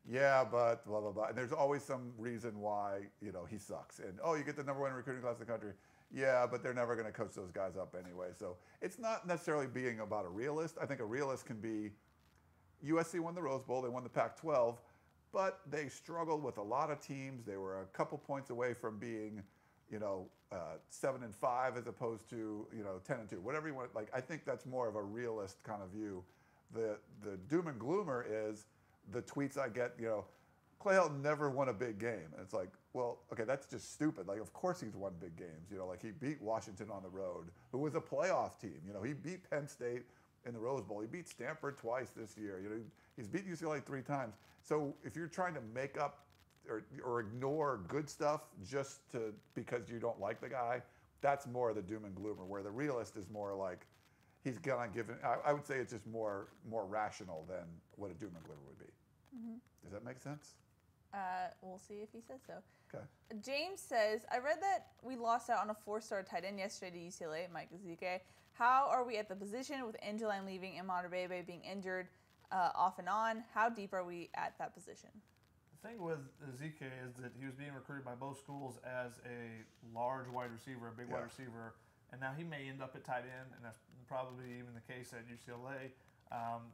Yeah, but blah, blah, blah. And there's always some reason why, he sucks. And, you get the #1 recruiting class in the country. Yeah, but they're never going to coach those guys up anyway. So it's not necessarily being about a realist. I think a realist can be, USC won the Rose Bowl, they won the Pac-12, but they struggled with a lot of teams. They were a couple points away from being, 7-5 as opposed to, 10-2, whatever you want. Like, I think that's more of a realist kind of view. The doom and gloomer is the tweets I get, Clay Helton never won a big game. And it's like, well, okay, that's just stupid. Like, of course he's won big games. Like he beat Washington on the road, who was a playoff team. He beat Penn State in the Rose Bowl. He beat Stanford twice this year. He's beat UCLA 3 times. So if you're trying to make up or ignore good stuff just because you don't like the guy, that's more the doom and gloomer, where the realist is more like he's gonna give it. I would say it's just more rational than what a doom and gloomer would be. Mm-hmm. Does that make sense? We'll see if he says so. Okay. James says, I read that we lost out on a 4-star tight end yesterday to UCLA, Mike Ezike. How are we at the position with Angeline leaving and Monterbebe being injured off and on? How deep are we at that position? The thing with Ezike is that he was being recruited by both schools as a large wide receiver, a big wide receiver, and now he may end up at tight end, and that's probably even the case at UCLA.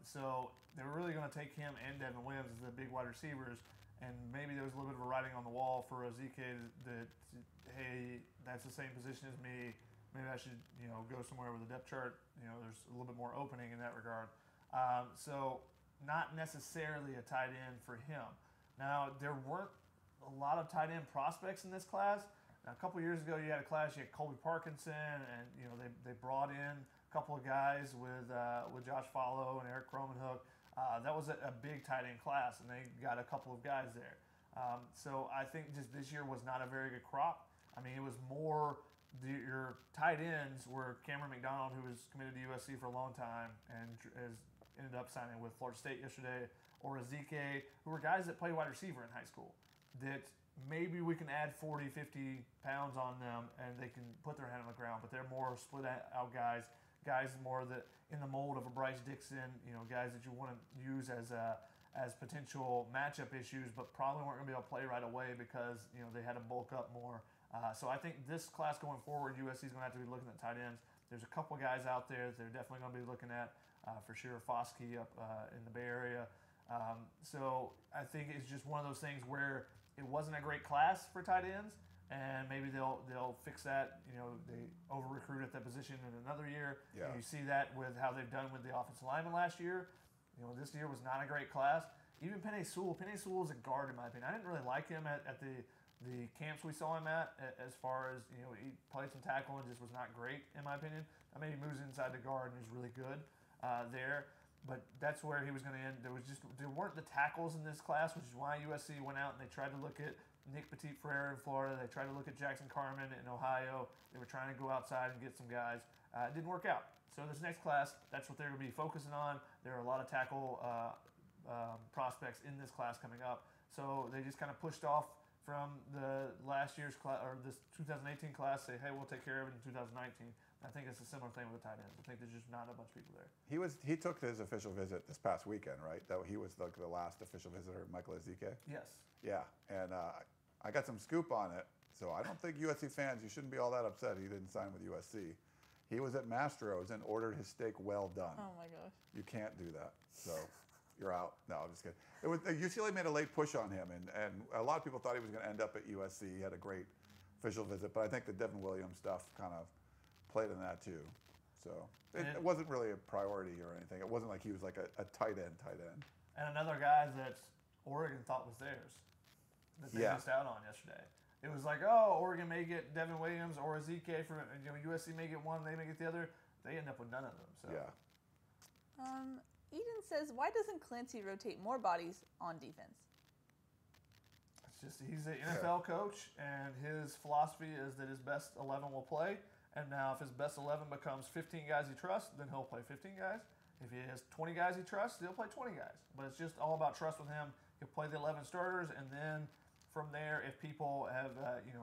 So they were really going to take him and Devin Williams as the big wide receivers, and maybe there was a little bit of a writing on the wall for Ezike that, hey, that's the same position as me. Maybe I should, go somewhere with a depth chart. There's a little bit more opening in that regard. So not necessarily a tight end for him. Now, there weren't a lot of tight end prospects in this class. Now, a couple years ago, you had a class, you had Colby Parkinson, and, they brought in a couple of guys with Josh Follow and Eric Cromenhook. That was a big tight end class, and they got a couple of guys there. So I think just this year was not a very good crop. I mean, it was more your tight ends were Cameron McDonald, who was committed to USC for a long time and has ended up signing with Florida State yesterday, or Ezike, who were guys that played wide receiver in high school, that maybe we can add 40, 50 pounds on them and they can put their hand on the ground, but they're more split out guys more that in the mold of a Bryce Dixon, guys that you want to use as potential matchup issues, but probably weren't going to be able to play right away because they had to bulk up more. So I think this class going forward, USC is going to have to be looking at tight ends. There's a couple guys out there that they're definitely going to be looking at, for sure. Foskey up in the Bay Area. So I think it's just one of those things where it wasn't a great class for tight ends, and maybe they'll fix that. They over-recruit at that position in another year. Yeah. You see that with how they've done with the offensive lineman last year. This year was not a great class. Even Penei Sewell is a guard in my opinion. I didn't really like him at the camps we saw him at as far as, he played some tackle and just was not great in my opinion. I mean, he moves inside the guard and he's really good there. But that's where he was going to end. There weren't the tackles in this class, which is why USC went out and they tried to look at Nick Petit-Frere in Florida. They tried to look at Jackson Carman in Ohio. They were trying to go outside and get some guys. It didn't work out. So this next class, that's what they're going to be focusing on. There are a lot of tackle prospects in this class coming up. So they just kind of pushed off from the last year's class, or this 2018 class, say, hey, we'll take care of it in 2019. I think it's a similar thing with the tight ends. I think there's just not a bunch of people there. He took his official visit this past weekend, right? That he was the last official visitor, Michael Ezike. Yes. Yeah, and I got some scoop on it. So I don't think USC fans, you shouldn't be all that upset he didn't sign with USC. He was at Mastro's and ordered his steak well done. Oh my gosh. You can't do that. So you're out. No, I'm just kidding. UCLA made a late push on him, and a lot of people thought he was going to end up at USC. He had a great official visit, but I think the Devin Williams stuff kind of played in that too. So it wasn't really a priority or anything. It wasn't like he was like a tight end. And another guy that Oregon thought was theirs that they missed out on yesterday. it was like, oh, Oregon may get Devin Williams or Ezike from USC may get one, they may get the other. They end up with none of them. So. Yeah. Eden says, why doesn't Clancy rotate more bodies on defense? It's just he's an NFL coach, and his philosophy is that his best 11 will play. And now if his best 11 becomes 15 guys he trusts, then he'll play 15 guys. If he has 20 guys he trusts, he'll play 20 guys. But it's just all about trust with him. He'll play the 11 starters, and then from there, if people have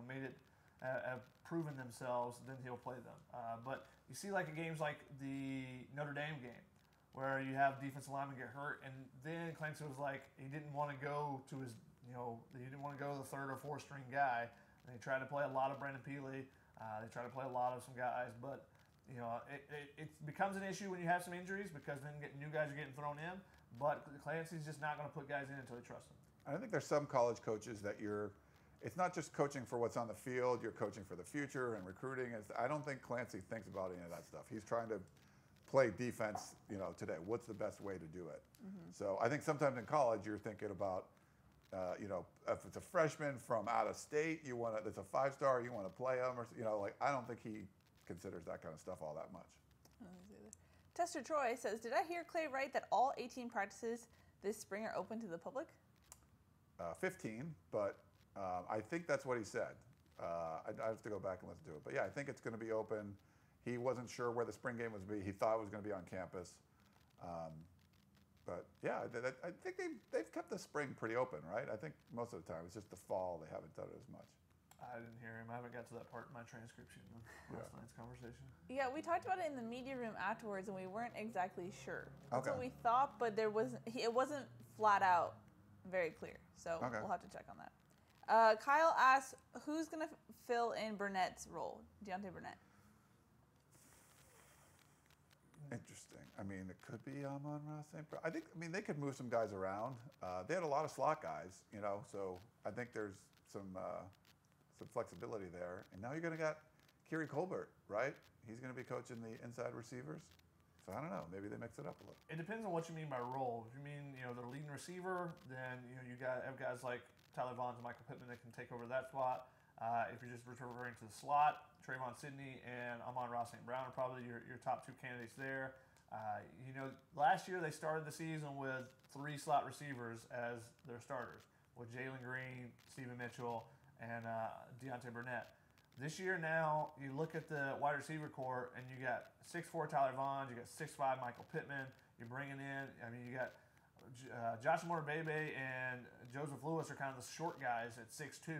made it, have proven themselves, then he'll play them. But you see, like games like the Notre Dame game, where you have defensive linemen get hurt, and then Clancy was like, he didn't want to go to his, he didn't want to go to the third or fourth string guy. And he tried to play a lot of Brandon Keely. They try to play a lot of some guys, but it becomes an issue when you have some injuries because then new guys are getting thrown in. But Clancy's just not going to put guys in until he trusts them. I think there's some college coaches that it's not just coaching for what's on the field, you're coaching for the future and recruiting. I don't think Clancy thinks about any of that stuff. He's trying to play defense, today. What's the best way to do it? Mm-hmm. So I think sometimes in college you're thinking about, if it's a freshman from out of state, it's a 5-star, you want to play him, or I don't think he considers that kind of stuff all that much. Tester Troy says, did I hear Clay right that all 18 practices this spring are open to the public? 15, but I think that's what he said. I have to go back and listen to it. But yeah, I think it's going to be open. He wasn't sure where the spring game was going to be. He thought it was going to be on campus. But yeah, I think they've kept the spring pretty open, right? I think most of the time it's just the fall they haven't done it as much. I didn't hear him. I haven't got to that part in my transcription of last night's conversation. Yeah, we talked about it in the media room afterwards, and we weren't exactly sure. That's what we thought, but it wasn't flat out very clear. So we'll have to check on that. Kyle asks, who's going to fill in Burnett's role, Deontay Burnett? Interesting. I mean, it could be Amon-Ra St. Brown. They could move some guys around. They had a lot of slot guys, so I think there's some flexibility there. And now you're going to get Keely Colbert, right? He's going to be coaching the inside receivers. So I don't know. Maybe they mix it up a little. It depends on what you mean by role. If you mean, the leading receiver, then, have guys like Tyler Vaughn and Michael Pittman that can take over that spot. If you're just referring to the slot, Trayvon Sidney and Amon-Ra St. Brown are probably your top two candidates there. Last year they started the season with 3 slot receivers as their starters, with Jalen Green, Stephen Mitchell, and Deontay Burnett. This year now, you look at the wide receiver core, and you got 6'4" Tyler Vaughn, you got 6'5" Michael Pittman. You're bringing in, you got Josh Moore-Bebe and Joseph Lewis are kind of the short guys at 6'2",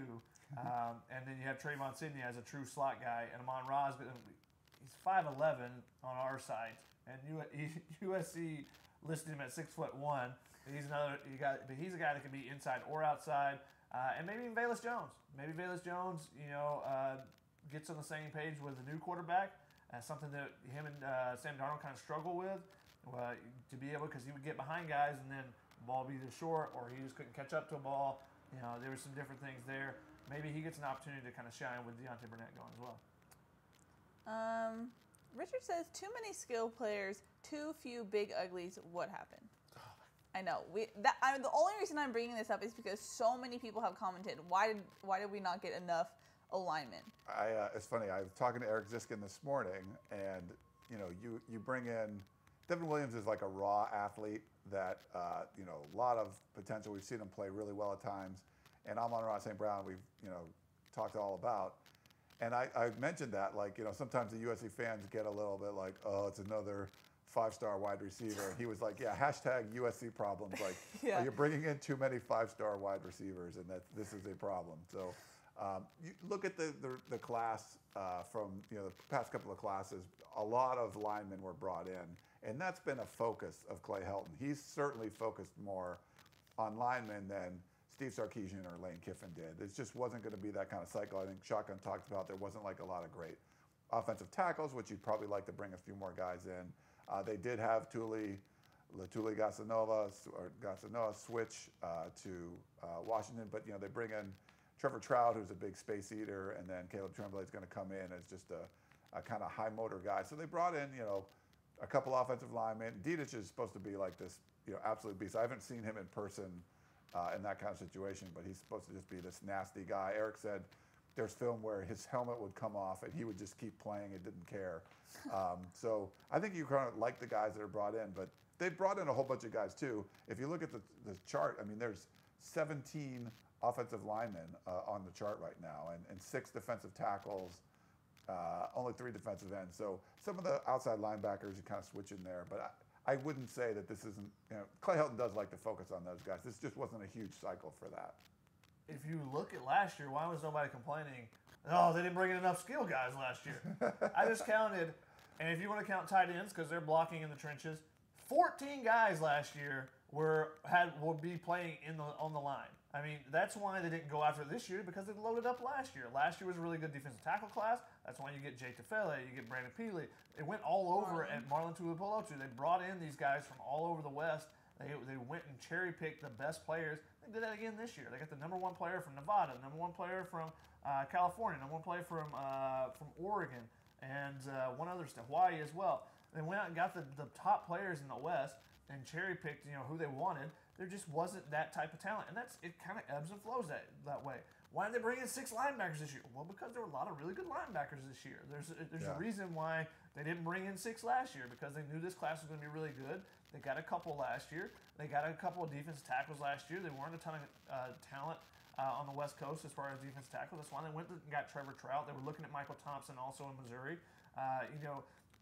and then you have Trayvon Sidney as a true slot guy, and Amon-Ra, he's 5'11" on our site, and USC listed him at 6'1". He's a guy that can be inside or outside, and maybe even Velus Jones. Maybe Velus Jones, gets on the same page with the new quarterback. Something that him and Sam Darnold kind of struggle with, to be able, because he would get behind guys and then the ball would be either short or he just couldn't catch up to a ball. There were some different things there. Maybe he gets an opportunity to kind of shine with Deontay Burnett going as well. Richard says, too many skill players, too few big uglies. What happened? I know. The only reason I'm bringing this up is because so many people have commented. Why did we not get enough alignment? It's funny. I was talking to Eric Ziskin this morning, and you bring in Devin Williams is like a raw athlete that a lot of potential. We've seen him play really well at times, and Amon-Ra St. Brown we've talked all about. And I mentioned that sometimes the USC fans get a little bit like, oh, it's another 5-star wide receiver. And he was like, yeah, hashtag USC problems. Like, yeah. You're bringing in too many 5-star wide receivers, and this is a problem. So you look at the class from the past couple of classes. A lot of linemen were brought in, and that's been a focus of Clay Helton. He's certainly focused more on linemen than Steve Sarkisian or Lane Kiffin did. It just wasn't going to be that kind of cycle. I think Shotgun talked about there wasn't like a lot of great offensive tackles, which you'd probably like to bring a few more guys in. They did have Tuli Gasanova switch to Washington, but they bring in Trevor Trout, who's a big space eater, and then Caleb Tremblay is going to come in as just a kind of high motor guy. So they brought in a couple offensive linemen. Dedich is supposed to be like this absolute beast. I haven't seen him in person in that kind of situation, but he's supposed to just be this nasty guy. Eric said there's film where his helmet would come off and he would just keep playing and didn't care. So I think you kind of like the guys that are brought in, but they've brought in a whole bunch of guys too. If you look at the chart, I mean, there's 17 offensive linemen on the chart right now, and 6 defensive tackles, only 3 defensive ends. So some of the outside linebackers you kind of switch in there, but I wouldn't say that this isn't, Clay Helton does like to focus on those guys. This just wasn't a huge cycle for that. If you look at last year, why was nobody complaining, oh, they didn't bring in enough skill guys last year? I just counted, and if you want to count tight ends, because they're blocking in the trenches, 14 guys last year will be playing on the line. I mean, that's why they didn't go after it this year, because they loaded up last year. Last year was a really good defensive tackle class. That's why you get Jay Tefele, you get Brandon Keely. It went all over at Marlon Tuipulotu. They brought in these guys from all over the West. They went and cherry-picked the best players. They did that again this year. They got the #1 player from Nevada, #1 player from California, #1 player from Oregon, and one other state, Hawaii as well. They went out and got the top players in the West and cherry-picked who they wanted. There just wasn't that type of talent, and it kind of ebbs and flows that way. Why did they bring in 6 linebackers this year? Well, because there were a lot of really good linebackers this year. There's a reason why they didn't bring in 6 last year, because they knew this class was going to be really good. They got a couple last year. They got a couple of defensive tackles last year. They weren't a ton of talent on the West Coast as far as defensive tackles. That's why they went and got Trevor Trout. They were looking at Michael Thompson also in Missouri.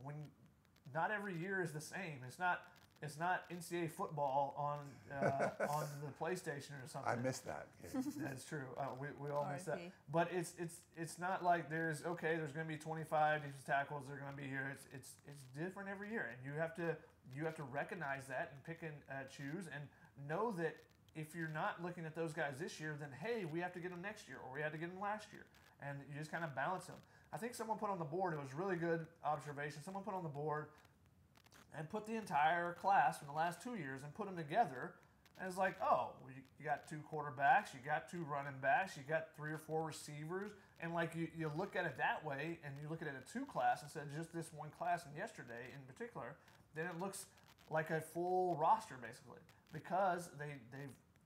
When not every year is the same. It's not NCAA football on the PlayStation or something. I missed that. That's true. We all miss that. RIP. But it's not like there's going to be 25 defensive tackles. They're going to be here. It's different every year, and you have to recognize that and pick and choose, and know that if you're not looking at those guys this year, then hey, we have to get them next year, or we had to get them last year, and you just kind of balance them. I think someone put on the board, it was really good observation, someone put on the board and put the entire class from the last 2 years and put them together, and it's like, oh, well, you got 2 quarterbacks, you got 2 running backs, you got 3 or 4 receivers, and like you look at it that way, and you look at it a 2 class instead of just this one class and yesterday in particular, then it looks like a full roster basically, because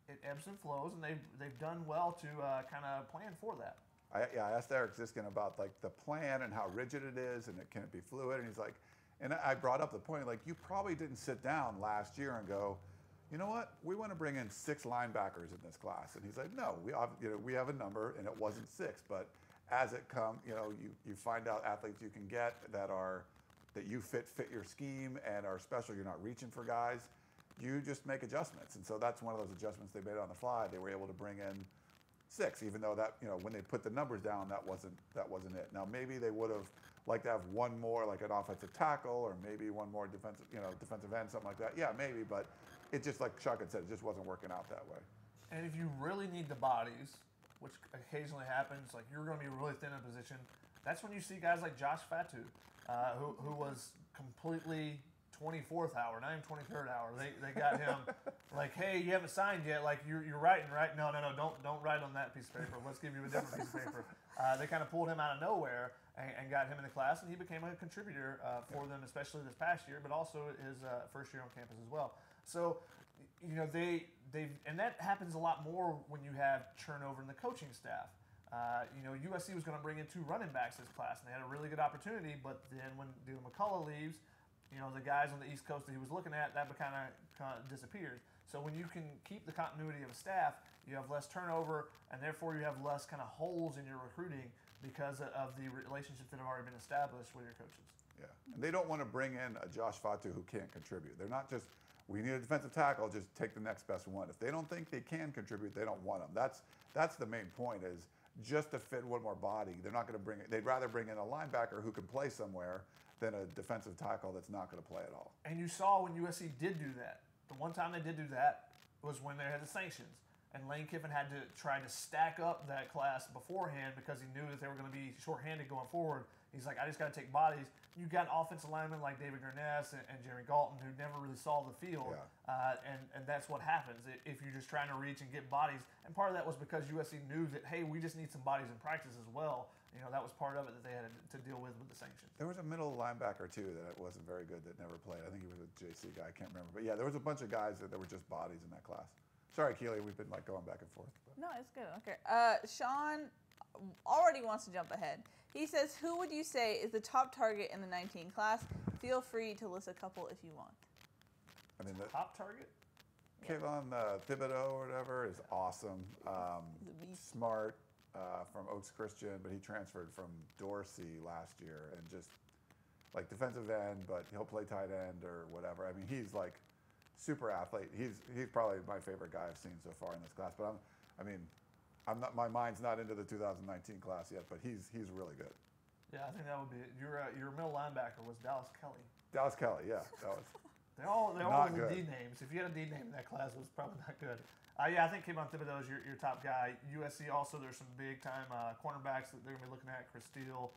it ebbs and flows, and they've done well to kind of plan for that. I asked Eric Ziskin about like the plan and how rigid it is, and can it be fluid, and he's like, and I brought up the point, like, you probably didn't sit down last year and go, you know what, we want to bring in 6 linebackers in this class. And he's like, no, we have a number, and it wasn't 6. But as it comes, you find out athletes you can get that you fit your scheme and are special. You're not reaching for guys. You just make adjustments. And so that's one of those adjustments they made on the fly. They were able to bring in 6, even though that, when they put the numbers down, that wasn't it. Now maybe they would have liked to have one more, like an offensive tackle, or maybe one more defensive end, something like that. Yeah, maybe, but it just, like Chuck had said, it just wasn't working out that way. And if you really need the bodies, which occasionally happens, like you're going to be really thin in a position, that's when you see guys like Josh Fatu, who was completely 24th hour, not even 23rd hour. They got him like, hey, you haven't signed yet. Like you're writing, right? No, don't write on that piece of paper. Let's give you a different piece of paper. They kind of pulled him out of nowhere and got him in the class, and he became a contributor for them, especially this past year, but also his first year on campus as well. So, and that happens a lot more when you have turnover in the coaching staff. USC was going to bring in 2 running backs this class, and they had a really good opportunity, but then when Dylan McCullough leaves, the guys on the East Coast that he was looking at, that kind of disappeared. So when you can keep the continuity of a staff, you have less turnover, and therefore you have less kind of holes in your recruiting because of the relationships that have already been established with your coaches. Yeah, and they don't want to bring in a Josh Fatu who can't contribute. They're not just, we need a defensive tackle, just take the next best one. If they don't think they can contribute, they don't want them. That's the main point, is just to fit one more body. They're not going to bring it. They'd rather bring in a linebacker who can play somewhere than a defensive tackle that's not going to play at all. And you saw when USC did do that. The one time they did do that was when they had the sanctions. And Lane Kiffin had to try to stack up that class beforehand because he knew that they were going to be shorthanded going forward. He's like, I just got to take bodies. You got offensive linemen like David Gurness and Jeremy Galton who never really saw the field. Yeah. And that's what happens if you're just trying to reach and get bodies. And part of that was because USC knew that, hey, we just need some bodies in practice as well. That was part of it that they had to deal with the sanctions. There was a middle linebacker, too, that wasn't very good that never played. I think he was a JC guy. I can't remember. But, yeah, there was a bunch of guys that were just bodies in that class. Sorry, Keely, we've been going back and forth. But. No, it's good. Okay. Sean, already wants to jump ahead. He says, who would you say is the top target in the 19 class? Feel free to list a couple if you want. I mean, the Top target? Kayvon Thibodeau or whatever is awesome. He's a beast. Smart from Oaks Christian, but he transferred from Dorsey last year and just like defensive end, but he'll play tight end or whatever. I mean, he's like super athlete. He's probably my favorite guy I've seen so far in this class. But my mind's not into the 2019 class yet, but he's really good. Yeah, I think that would be it. Your middle linebacker was Dallas Kelly. Dallas Kelly, yeah, that was. They're all Not the good. D names. If you had a D name in that class, it was probably not good. Yeah, I think Kayvon Thibodeau is your top guy. USC also, there's some big time cornerbacks that they're going to be looking at. Chris Steele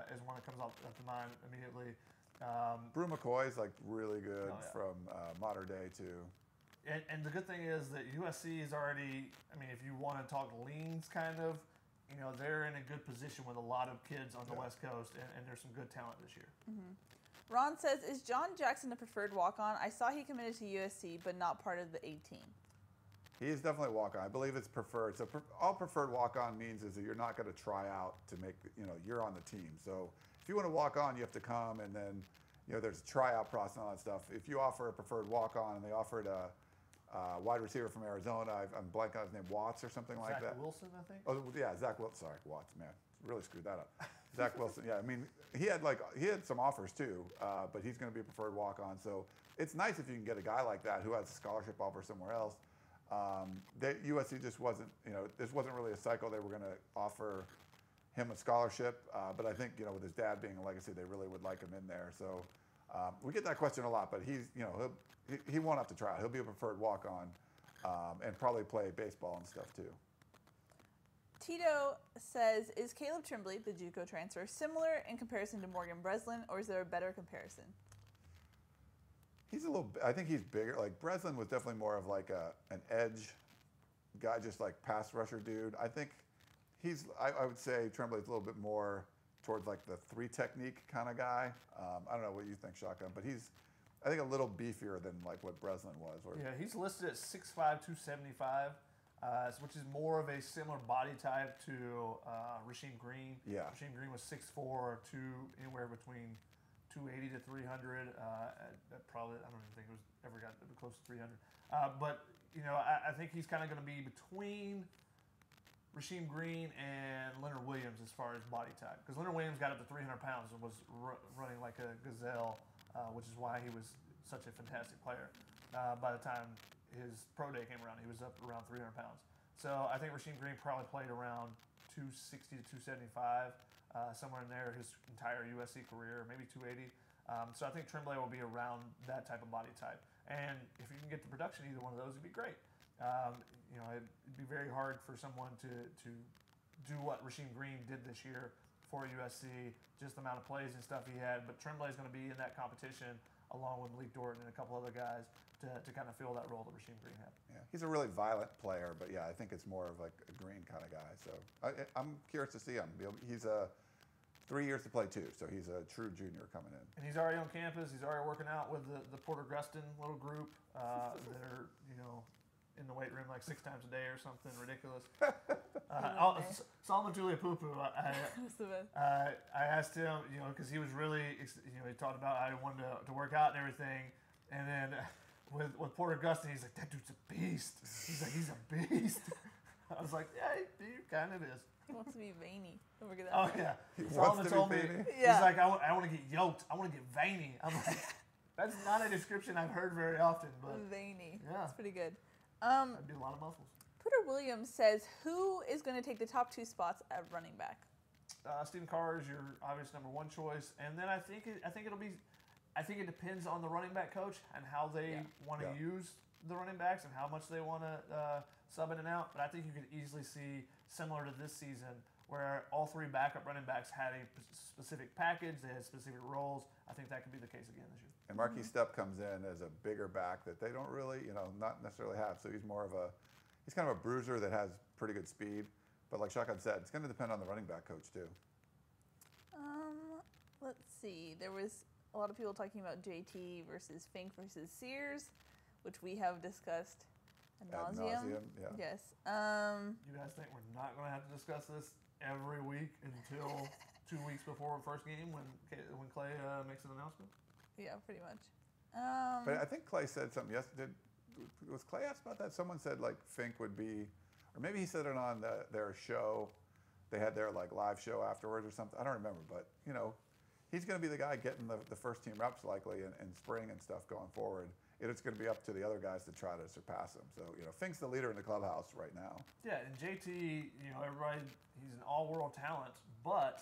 is one that comes up to mind immediately. Brew McCoy's like really good Oh, yeah. from Modern Day too. And the good thing is that USC is already, I mean, if you want to talk leans kind of, they're in a good position with a lot of kids on the West Coast, and there's some good talent this year. Mm-hmm. Ron says, is John Jackson a preferred walk-on? I saw he committed to USC, but not part of the 18. He is definitely a walk-on. I believe it's preferred. So all preferred walk-on means is that you're not going to try out to make, you're on the team. So if you want to walk on, you have to come, and then, there's a tryout process and all that stuff. If you offer a preferred walk-on, and they offered a wide receiver from Arizona, I'm blanking on his name, Watts or something like that. Zach Wilson, I think. Oh yeah, Zach Wilson. Sorry, Watts. Man, really screwed that up. Zach Wilson. Yeah, I mean, he had some offers too, but he's going to be a preferred walk-on. So it's nice if you can get a guy like that who has a scholarship offer somewhere else. USC just wasn't, this wasn't really a cycle. They were going to offer him a scholarship, but I think, with his dad being a legacy, they really would like him in there. So we get that question a lot, but he won't have to try out. He'll be a preferred walk-on and probably play baseball and stuff too. Tito says, is Caleb Trimbley, the JUCO transfer, similar in comparison to Morgan Breslin, or is there a better comparison? I think he's bigger. Like Breslin was definitely more of like an edge guy, just like pass rusher dude. I think I would say Tremblay's a little bit more towards like the 3 technique kind of guy. I don't know what you think, Shotgun, but he's, I think, a little beefier than like what Breslin was. Yeah, he's listed at 6'5", 275. Which is more of a similar body type to Rasheem Green. Yeah. Rasheem Green was 6'4", anywhere between 280 to 300. Probably, I don't even think it was ever got close to 300. But I think he's kind of going to be between Rasheem Green and Leonard Williams as far as body type, because Leonard Williams got up to 300 pounds and was running like a gazelle, which is why he was such a fantastic player. By the time his pro day came around, he was up around 300 pounds. So I think Rasheem Green probably played around 260 to 275, somewhere in there his entire USC career, maybe 280. So I think Tremblay will be around that type of body type. And if you can get the production, either one of those would be great. It'd be very hard for someone to do what Rasheem Green did this year for USC, just the amount of plays and stuff he had. But Tremblay is going to be in that competition along with Malik Dorton and a couple other guys to kind of fill that role that Rasheem Green had. Yeah, he's a really violent player, but yeah, I think it's more of like a Green kind of guy. So I'm curious to see him. He's 3 years to play too, so he's a true junior coming in. And he's already on campus. He's already working out with the Porter Gustin little group that are, in the weight room like 6 times a day or something ridiculous. Solomon Tuliapupu, I asked him, because he was really, he talked about how he wanted to work out and everything. And then with Porter Gustin, he's like, that dude's a beast. He's like, he's a beast. I was like, yeah, he kind of is. He wants to be veiny. Don't forget that. Oh, yeah. Solomon told me, Yeah. he's like, I want to get yoked. I want to get veiny. I'm like, that's not a description I've heard very often. But veiny. Yeah. That's pretty good. I do a lot of muscles. Pooter Williams says, who is going to take the top 2 spots at running back? Stephen Carr is your obvious number 1 choice, and then I think it depends on the running back coach and how they want to use the running backs and how much they want to sub in and out. But I think you could easily see, similar to this season, where all 3 backup running backs had a specific package, they had specific roles. I think that could be the case again this year. And Marquis Stepp comes in as a bigger back that they don't really, not necessarily have. So he's he's kind of a bruiser that has pretty good speed. But like Shotgun said, it's going to depend on the running back coach too. Let's see. There was a lot of people talking about JT versus Fink versus Sears, which we have discussed ad nauseum. Yeah. Yes. You guys think we're not going to have to discuss this every week until 2 weeks before first game when Clay makes an announcement? Yeah, pretty much. But I think Clay said something yesterday. Was Clay asked about that? Someone said like Fink would be, or maybe he said it on their show. They had their like live show afterwards or something. I don't remember, but you know, he's going to be the guy getting the first team reps likely in spring and stuff going forward. It's going to be up to the other guys to try to surpass him. So you know, Fink's the leader in the clubhouse right now. Yeah, and JT, you know, everybody, he's an all-world talent, but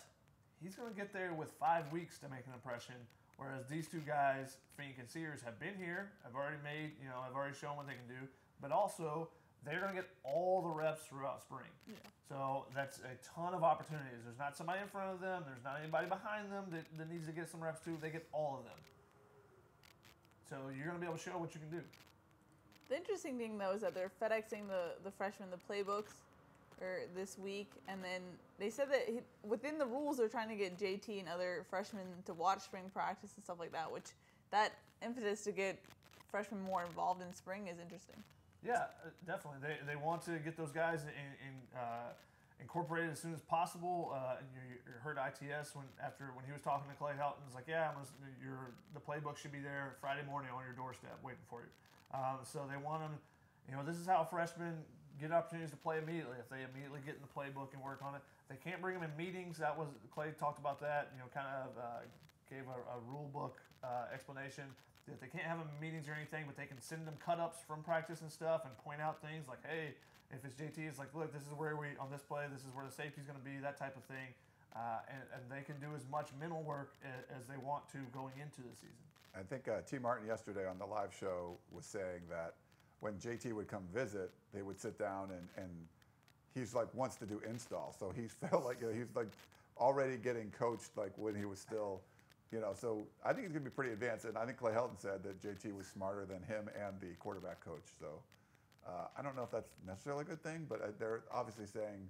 he's going to get there with 5 weeks to make an impression. Whereas these two guys, Fink and Sears, have been here, have already shown what they can do, but also they're going to get all the reps throughout spring. Yeah. So that's a ton of opportunities. There's not somebody in front of them. There's not anybody behind them that needs to get some reps too. They get all of them. So you're going to be able to show what you can do. The interesting thing, though, is that they're FedExing the freshmen the playbooks this week, and then they said that within the rules they're trying to get JT and other freshmen to watch spring practice and stuff like that, which that impetus to get freshmen more involved in spring is interesting. Yeah, definitely. They want to get those guys incorporated as soon as possible. You heard ITS when he was talking to Clay Helton, was like, yeah, the playbook should be there Friday morning on your doorstep waiting for you. So they want them, you know, this is how freshmen get opportunities to play immediately. If they immediately get in the playbook and work on it, they can't bring them in meetings. Clay talked about that. You know, kind of gave a rule book explanation that they can't have them in meetings or anything, but they can send them cut-ups from practice and stuff and point out things like, hey, if it's JT, it's like, look, this is where on this play, this is where the safety's going to be, that type of thing. And they can do as much mental work as they want to going into the season. I think T. Martin yesterday on the live show was saying that when JT would come visit, they would sit down and he's like wants to do install. So he felt like he's like already getting coached like when he was still, you know. So I think he's gonna be pretty advanced. And I think Clay Helton said that JT was smarter than him and the quarterback coach. So I don't know if that's necessarily a good thing, but they're obviously saying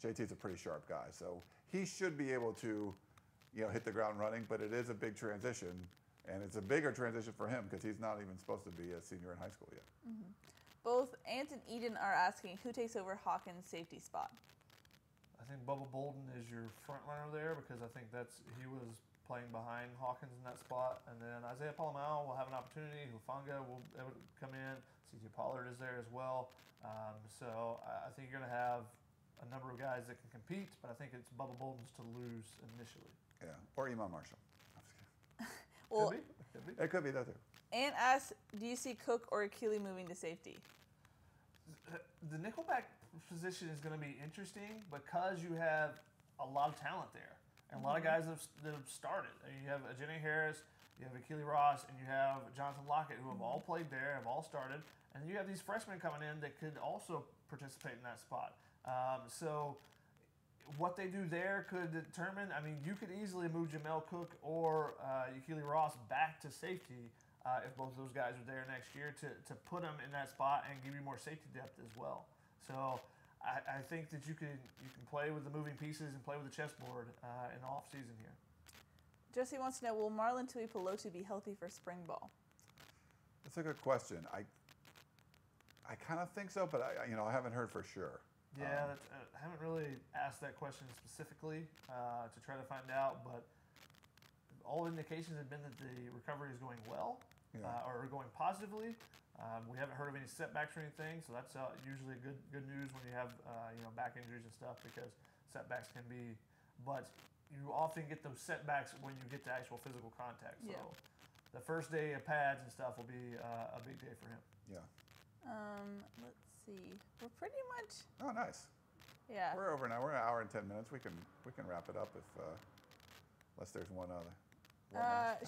JT's a pretty sharp guy. So he should be able to, you know, hit the ground running. But it is a big transition. And it's a bigger transition for him because he's not even supposed to be a senior in high school yet. Mm-hmm. Both Ant and Eden are asking who takes over Hawkins' safety spot. I think Bubba Bolden is your front runner there because I think he was playing behind Hawkins in that spot. And then Isaiah Palomao will have an opportunity. Hufanga will come in. C.J. Pollard is there as well. So I think you're going to have a number of guys that can compete, but I think it's Bubba Bolden's to lose initially. Yeah, or Imam Marshall. Well, could be. It could be that too. Ant asks, do you see Cook or Keely moving to safety? The nickelback position is going to be interesting because you have a lot of talent there and a lot of guys that have started. You have Jenny Harris, you have Keely Ross, and you have Jonathan Lockett, who have all played there, have all started, and you have these freshmen coming in that could also participate in that spot. So what they do there could determine. I mean, you could easily move Jamel Cook or Keely Ross back to safety if both of those guys are there next year to put them in that spot and give you more safety depth as well. So I think that you can play with the moving pieces and play with the chessboard in the off season here. Jesse wants to know, will Marlon Tuipulotu be healthy for spring ball? That's a good question. I kind of think so, but I haven't heard for sure. Yeah, I haven't really asked that question specifically to try to find out, but all indications have been that the recovery is going well or going positively. We haven't heard of any setbacks or anything, so that's usually good news when you have back injuries and stuff because setbacks can be, but you often get those setbacks when you get to actual physical contact. So the first day of pads and stuff will be a big day for him. Yeah. Let's see. We're pretty much. Oh, nice. Yeah. We're over now. We're an hour and 10 minutes. We can wrap it up unless there's one other.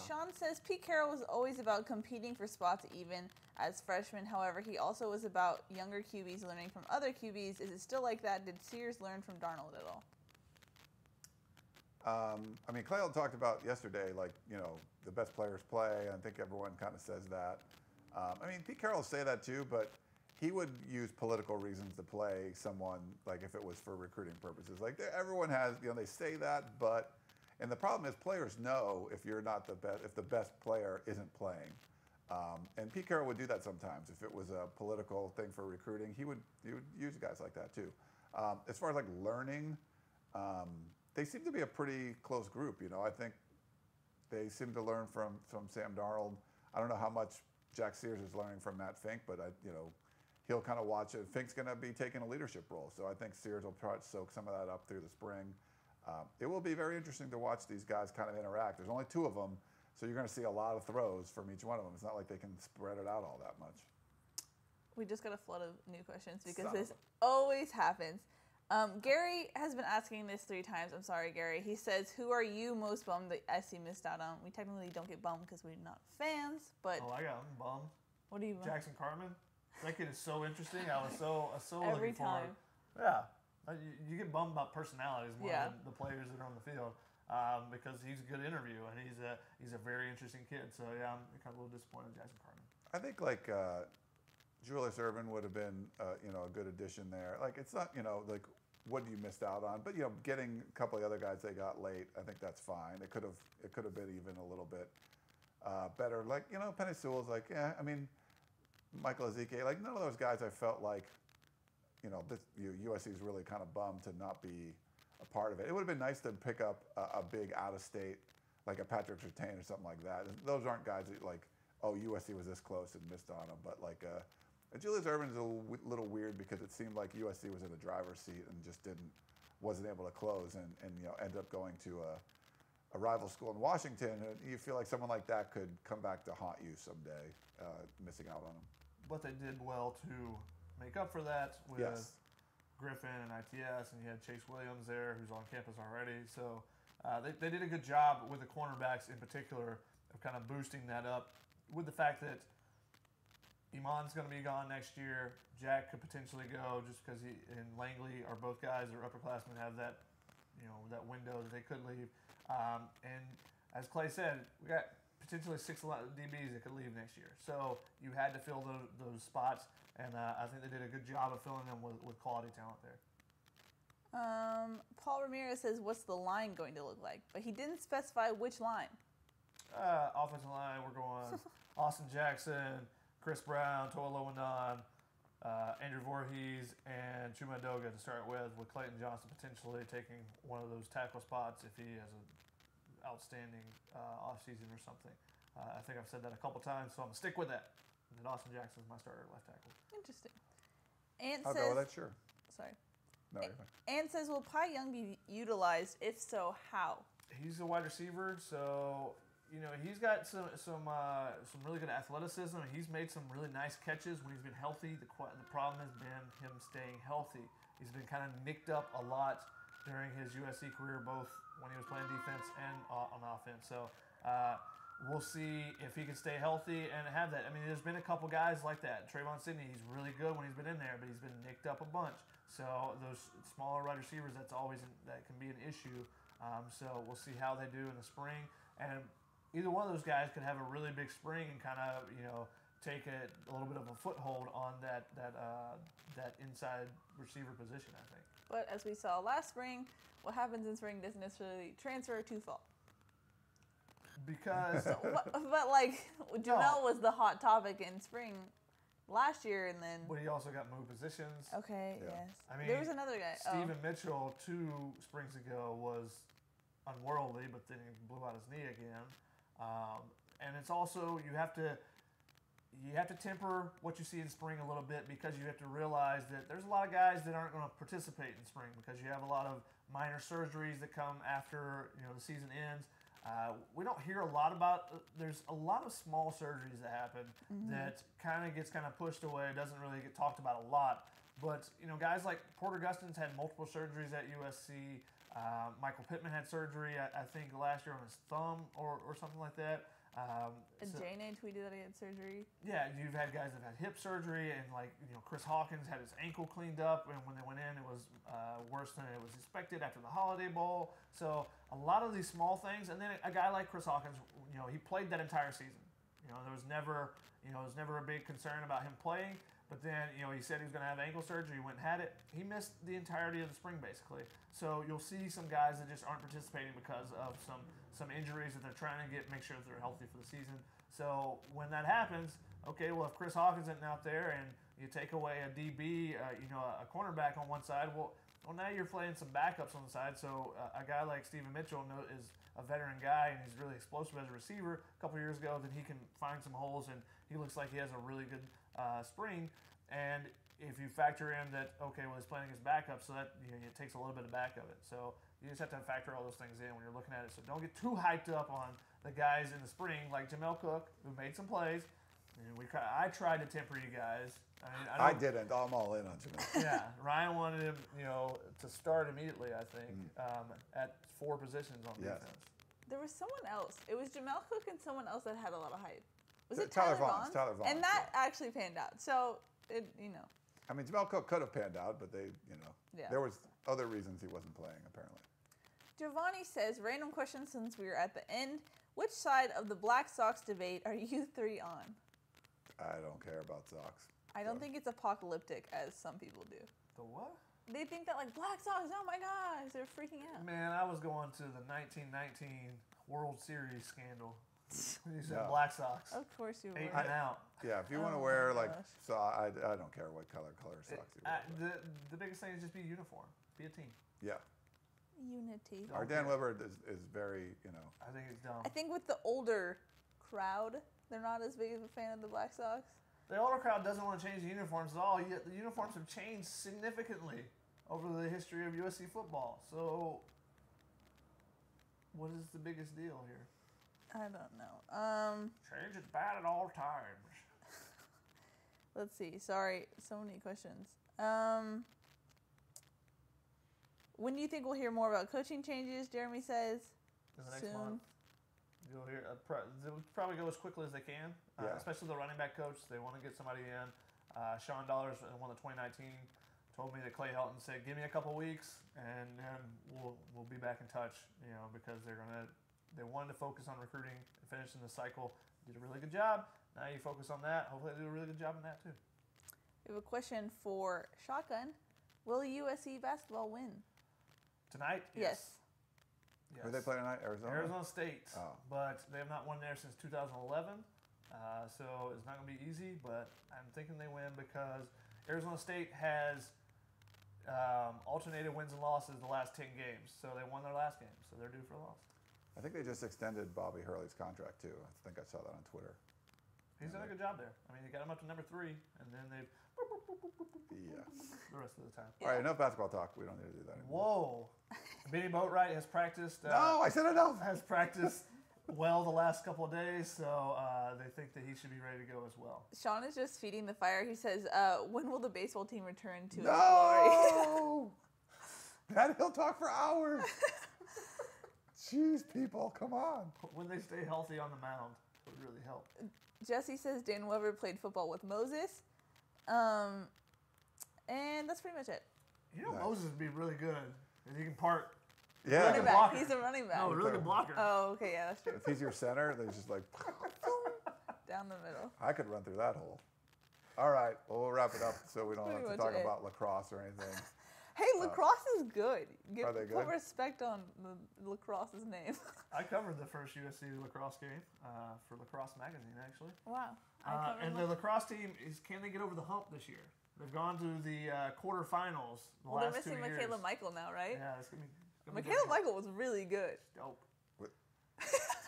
Sean says Pete Carroll was always about competing for spots even as freshmen. However, he also was about younger QBs learning from other QBs. Is it still like that? Did Sears learn from Darnold at all? I mean, Clay talked about yesterday, like, the best players play. I think everyone kind of says that. I mean, Pete Carroll will say that too, but he would use political reasons to play someone, like if it was for recruiting purposes. Like everyone has, they say that, and the problem is players know if you're not the best, if the best player isn't playing. And Pete Carroll would do that sometimes. If it was a political thing for recruiting, he would use guys like that too. As far as like learning, they seem to be a pretty close group. I think they seem to learn from Sam Darnold. I don't know how much Jack Sears is learning from Matt Fink, but he'll kind of watch it. Fink's going to be taking a leadership role, so I think Sears will try to soak some of that up through the spring. It will be very interesting to watch these guys kind of interact. There's only 2 of them, so you're going to see a lot of throws from each one of them. It's not like they can spread it out all that much. We just got a flood of new questions because this always happens. Gary has been asking this 3 times. I'm sorry, Gary. He says, who are you most bummed that SC missed out on? We technically don't get bummed because we're not fans, but... Oh, I got him bummed. What do you bummed? Jackson Cartman. That kid is so interesting. I was so Every looking forward. time. Yeah. You get bummed about personalities more Yeah. than the players that are on the field because he's a good interview and he's a very interesting kid. So, yeah, I'm kind of a little disappointed in Jackson Cartman. I think, Julius Ervin would have been, a good addition there. It's not, what you missed out on, but getting a couple of the other guys they got late, I think that's fine. It could have been even a little bit better. Penny Sewell's Michael Ezike, none of those guys I felt like, USC's really kind of bummed to not be a part of it. It would have been nice to pick up a big out of state, like a Patrick Surtain or something like that. Those aren't guys that USC was this close and missed on them, but Julius Ervin is a little weird because it seemed like USC was in the driver's seat and just wasn't able to close and ended up going to a rival school in Washington. And you feel like someone like that could come back to haunt you someday, missing out on them. But they did well to make up for that with Yes. Griffin and ITS, and you had Chase Williams there, who's on campus already. So they did a good job with the cornerbacks in particular of kind of boosting that up with the fact that Iman's going to be gone next year. Jack could potentially go just because he and Langley are both guys that are upperclassmen, have that, that window that they could leave. And as Clay said, we got potentially 6 DBs that could leave next year. So you had to fill those spots, and I think they did a good job of filling them with quality talent there. Paul Ramirez says, what's the line going to look like? But he didn't specify which line. Offensive line, we're going Austin Jackson, Chris Brown, Toa Lowendan, Andrew Voorhees, and Chuma Doga to start with Clayton Johnson potentially taking one of those tackle spots if he has an outstanding offseason or something. I think I've said that a couple times, so I'm going to stick with that. And then Austin Jackson is my starter at left tackle. Interesting. Ant I'll says, go with that, sure. Sorry. No, you're fine. Ant says, will Pi Young be utilized? If so, how? He's a wide receiver, so he's got some really good athleticism. He's made some really nice catches when he's been healthy. The problem has been him staying healthy. He's been kind of nicked up a lot during his USC career, both when he was playing defense and on offense. So we'll see if he can stay healthy and have that. There's been a couple guys like that. Trayvon Sidney, he's really good when he's been in there, but he's been nicked up a bunch. So those smaller wide receivers, that can be an issue. So we'll see how they do in the spring. And either one of those guys could have a really big spring and kind of, take a little bit of a foothold on that inside receiver position, I think. But as we saw last spring, what happens in spring doesn't necessarily transfer to fall. Because Jamel was the hot topic in spring last year, and then. But he also got moved positions. Okay. Yeah. Yes. There was another guy. Stephen Mitchell 2 springs ago was unworldly, but then he blew out his knee again. And it's also you have to temper what you see in spring a little bit because you have to realize that there's a lot of guys that aren't going to participate in spring because you have a lot of minor surgeries that come after the season ends. We don't hear a lot about. There's a lot of small surgeries that happen that gets pushed away. It doesn't really get talked about a lot. But guys like Porter Gustin's had multiple surgeries at USC. Michael Pittman had surgery, I think, last year on his thumb or something like that. Jane tweeted that he had surgery. Yeah, you've had guys that have had hip surgery, and Chris Hawkins had his ankle cleaned up, and when they went in, it was worse than it was expected after the Holiday Bowl. So a lot of these small things, and then a guy like Chris Hawkins, he played that entire season. There was never a big concern about him playing. But then, he said he was going to have ankle surgery. He went and had it. He missed the entirety of the spring, basically. So you'll see some guys that just aren't participating because of some injuries that they're trying to make sure that they're healthy for the season. So when that happens, okay, well, if Chris Hawkins isn't out there and you take away a DB, a cornerback on one side, well, Well, now you're playing some backups on the side. So a guy like Steven Mitchell is a veteran guy, and he's really explosive as a receiver. A couple years ago, then he can find some holes, and he looks like he has a really good spring. And if you factor in that, okay, well, he's playing against backups, so that it takes a little bit of back of it. So you just have to factor all those things in when you're looking at it. So don't get too hyped up on the guys in the spring like Jamel Cook, who made some plays. And I tried to temper you guys. I mean, I didn't. I'm all in on Jamel. Yeah, Ryan wanted him, to start immediately. I think at 4 positions on defense. There was someone else. It was Jamel Cook and someone else that had a lot of hype. Was it Tyler Vaughn? Tyler Vaughn. And that actually panned out. So I mean, Jamel Cook could have panned out, but there was other reasons he wasn't playing apparently. Giovanni says, random question since we were at the end. Which side of the Black Sox debate are you 3 on? I don't care about Sox. I don't think it's apocalyptic as some people do. The what? They think that Black Sox, oh my gosh, they're freaking out. Man, I was going to the 1919 World Series scandal. When you said No. Black Sox. Of course you 8 were. and out. Yeah, if you want to Oh wear my so I don't care what color socks you wear. The biggest thing is just be uniform. Be a team. Yeah. Unity. Don't Our Dan care. Weber is very, I think it's dumb. I think with the older crowd, they're not as big of a fan of the Black Sox. The older crowd doesn't want to change the uniforms at all, yet the uniforms have changed significantly over the history of USC football. So, what is the biggest deal here? I don't know. Change is bad at all times. Let's see. Sorry, so many questions. When do you think we'll hear more about coaching changes? Jeremy says. In the next soon. month. You'll hear. They'll probably go as quickly as they can, especially the running back coach. They want to get somebody in. Sean Dollars won the 2019. Told me that Clay Helton said, "Give me a couple weeks, and then we'll be back in touch." Because they wanted to focus on recruiting and finishing the cycle. Did a really good job. Now you focus on that. Hopefully they do a really good job in that too. We have a question for Shotgun. Will USC basketball win? Tonight? Yes. Who they play tonight? Arizona? Arizona State. Oh. But they have not won there since 2011. So it's not going to be easy, but I'm thinking they win because Arizona State has alternated wins and losses the last 10 games. So they won their last game, so they're due for a loss. I think they just extended Bobby Hurley's contract too. I think I saw that on Twitter. He's done a good job there. I mean, he got him up to number 3, and then they've Yeah. the rest of the time. All right, enough basketball talk. We don't need to do that anymore. Whoa. Benny Boatwright has practiced. No, I said enough. Has practiced well the last couple of days, so they think that he should be ready to go as well. Sean is just feeding the fire. He says, when will the baseball team return to its glory? No! That he'll talk for hours. Jeez, people, come on. When they stay healthy on the mound, it would really help. Jesse says Dan Weber played football with Moses. And that's pretty much it. Nice. Moses would be really good. And he can part. Yeah. Running back. blocker. He's a running back. No, really good blocker. Oh, okay, yeah, that's true. If he's your center, they just Down the middle. I could run through that hole. All right, well, we'll wrap it up so we don't Pretty have to much talk it. about lacrosse or anything. Hey, lacrosse is good. Are they Put good? respect on the lacrosse's name. I covered the first USC lacrosse game for Lacrosse Magazine, actually. Wow. And the lacrosse team can they get over the hump this year? They've gone to the quarterfinals the Well, they're last 2 missing years. Michaela Michael now, right? Yeah, it's gonna be Michaela Michael was really good. dope.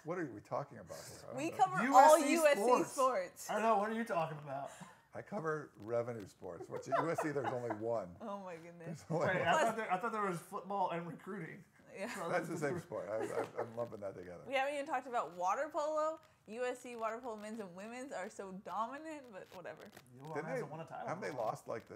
What are we talking about here? I don't We know. cover USC all USC sports. sports. I don't know. What are you talking about? I cover revenue sports, which at USC there's only one. Oh my goodness. There's only Wait, one. I thought there was football and recruiting. Yeah. That's the same sport. I'm lumping that together. We haven't even talked about water polo. USC water polo men's and women's are so dominant, but whatever. ULM hasn't won a title. Haven't they lost like the?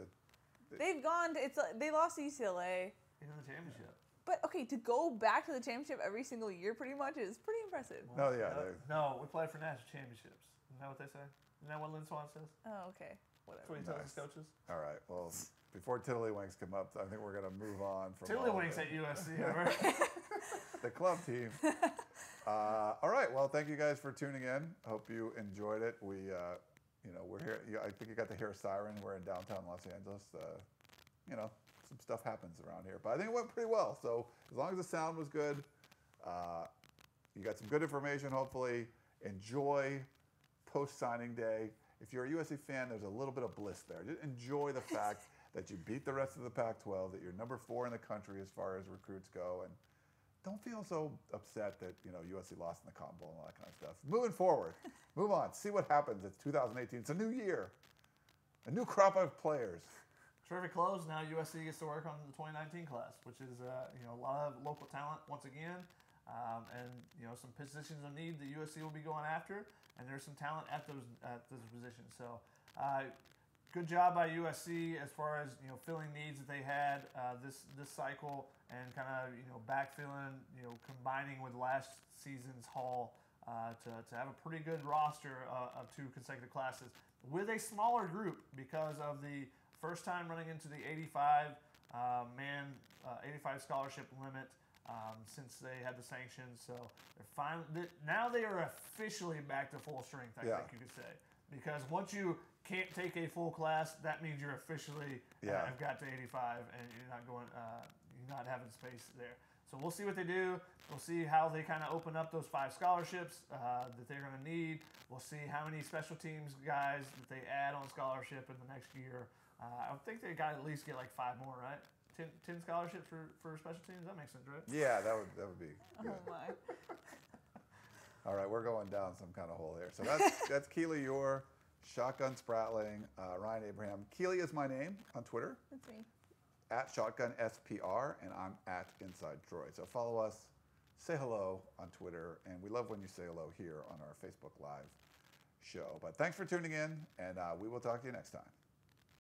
They've gone. They lost to UCLA. in the championship? But okay, to go back to the championship every single year, pretty much, is pretty impressive. No, yeah, No, we played for national championships. Isn't that what they say? Isn't that what Lynn Swan says? Oh, okay, That's whatever. what he tells Nice. his coaches. All right. Well, before Tiddlywinks come up, I think we're gonna move on from all of Tiddlywinks it. at USC. Right? The club team. All right. Well, thank you guys for tuning in. Hope you enjoyed it. We, we're here. I think you got to hear a siren. We're in downtown Los Angeles. Some stuff happens around here, but I think it went pretty well. So as long as the sound was good, you got some good information. Hopefully, enjoy post signing day. If you're a USC fan, there's a little bit of bliss there. Just enjoy the fact that you beat the rest of the Pac-12, that you're number 4 in the country as far as recruits go, and don't feel so upset that USC lost in the Cotton Bowl and all that kind of stuff. Moving forward, move on, see what happens. It's 2018. It's a new year, a new crop of players. Terrific close. Now USC gets to work on the 2019 class, which is a lot of local talent once again, and some positions of need that USC will be going after, and there's some talent at those positions. So. Good job by USC as far as filling needs that they had this cycle, and kind of backfilling, combining with last season's haul to have a pretty good roster of 2 consecutive classes with a smaller group because of the first time running into the 85 scholarship limit since they had the sanctions. So now they are officially back to full strength. I think you could say, because once you can't take a full class, that means you're officially I've got to 85, and you're not having space there. So we'll see what they do. We'll see how they kind of open up those 5 scholarships that they're going to need. We'll see how many special teams guys that they add on scholarship in the next year. I would think they got to at least get like 5 more, right? 10 scholarships for special teams. That makes sense, right? Yeah, that would be good. Oh my. All right, we're going down some kind of hole here. So that's Keely, Eure, Shotgun Spratling, Ryan Abraham. Keely is my name on Twitter. That's me. At ShotgunSPR, and I'm at Inside Troy. So follow us, say hello on Twitter, and we love when you say hello here on our Facebook Live show. But thanks for tuning in, and we will talk to you next time.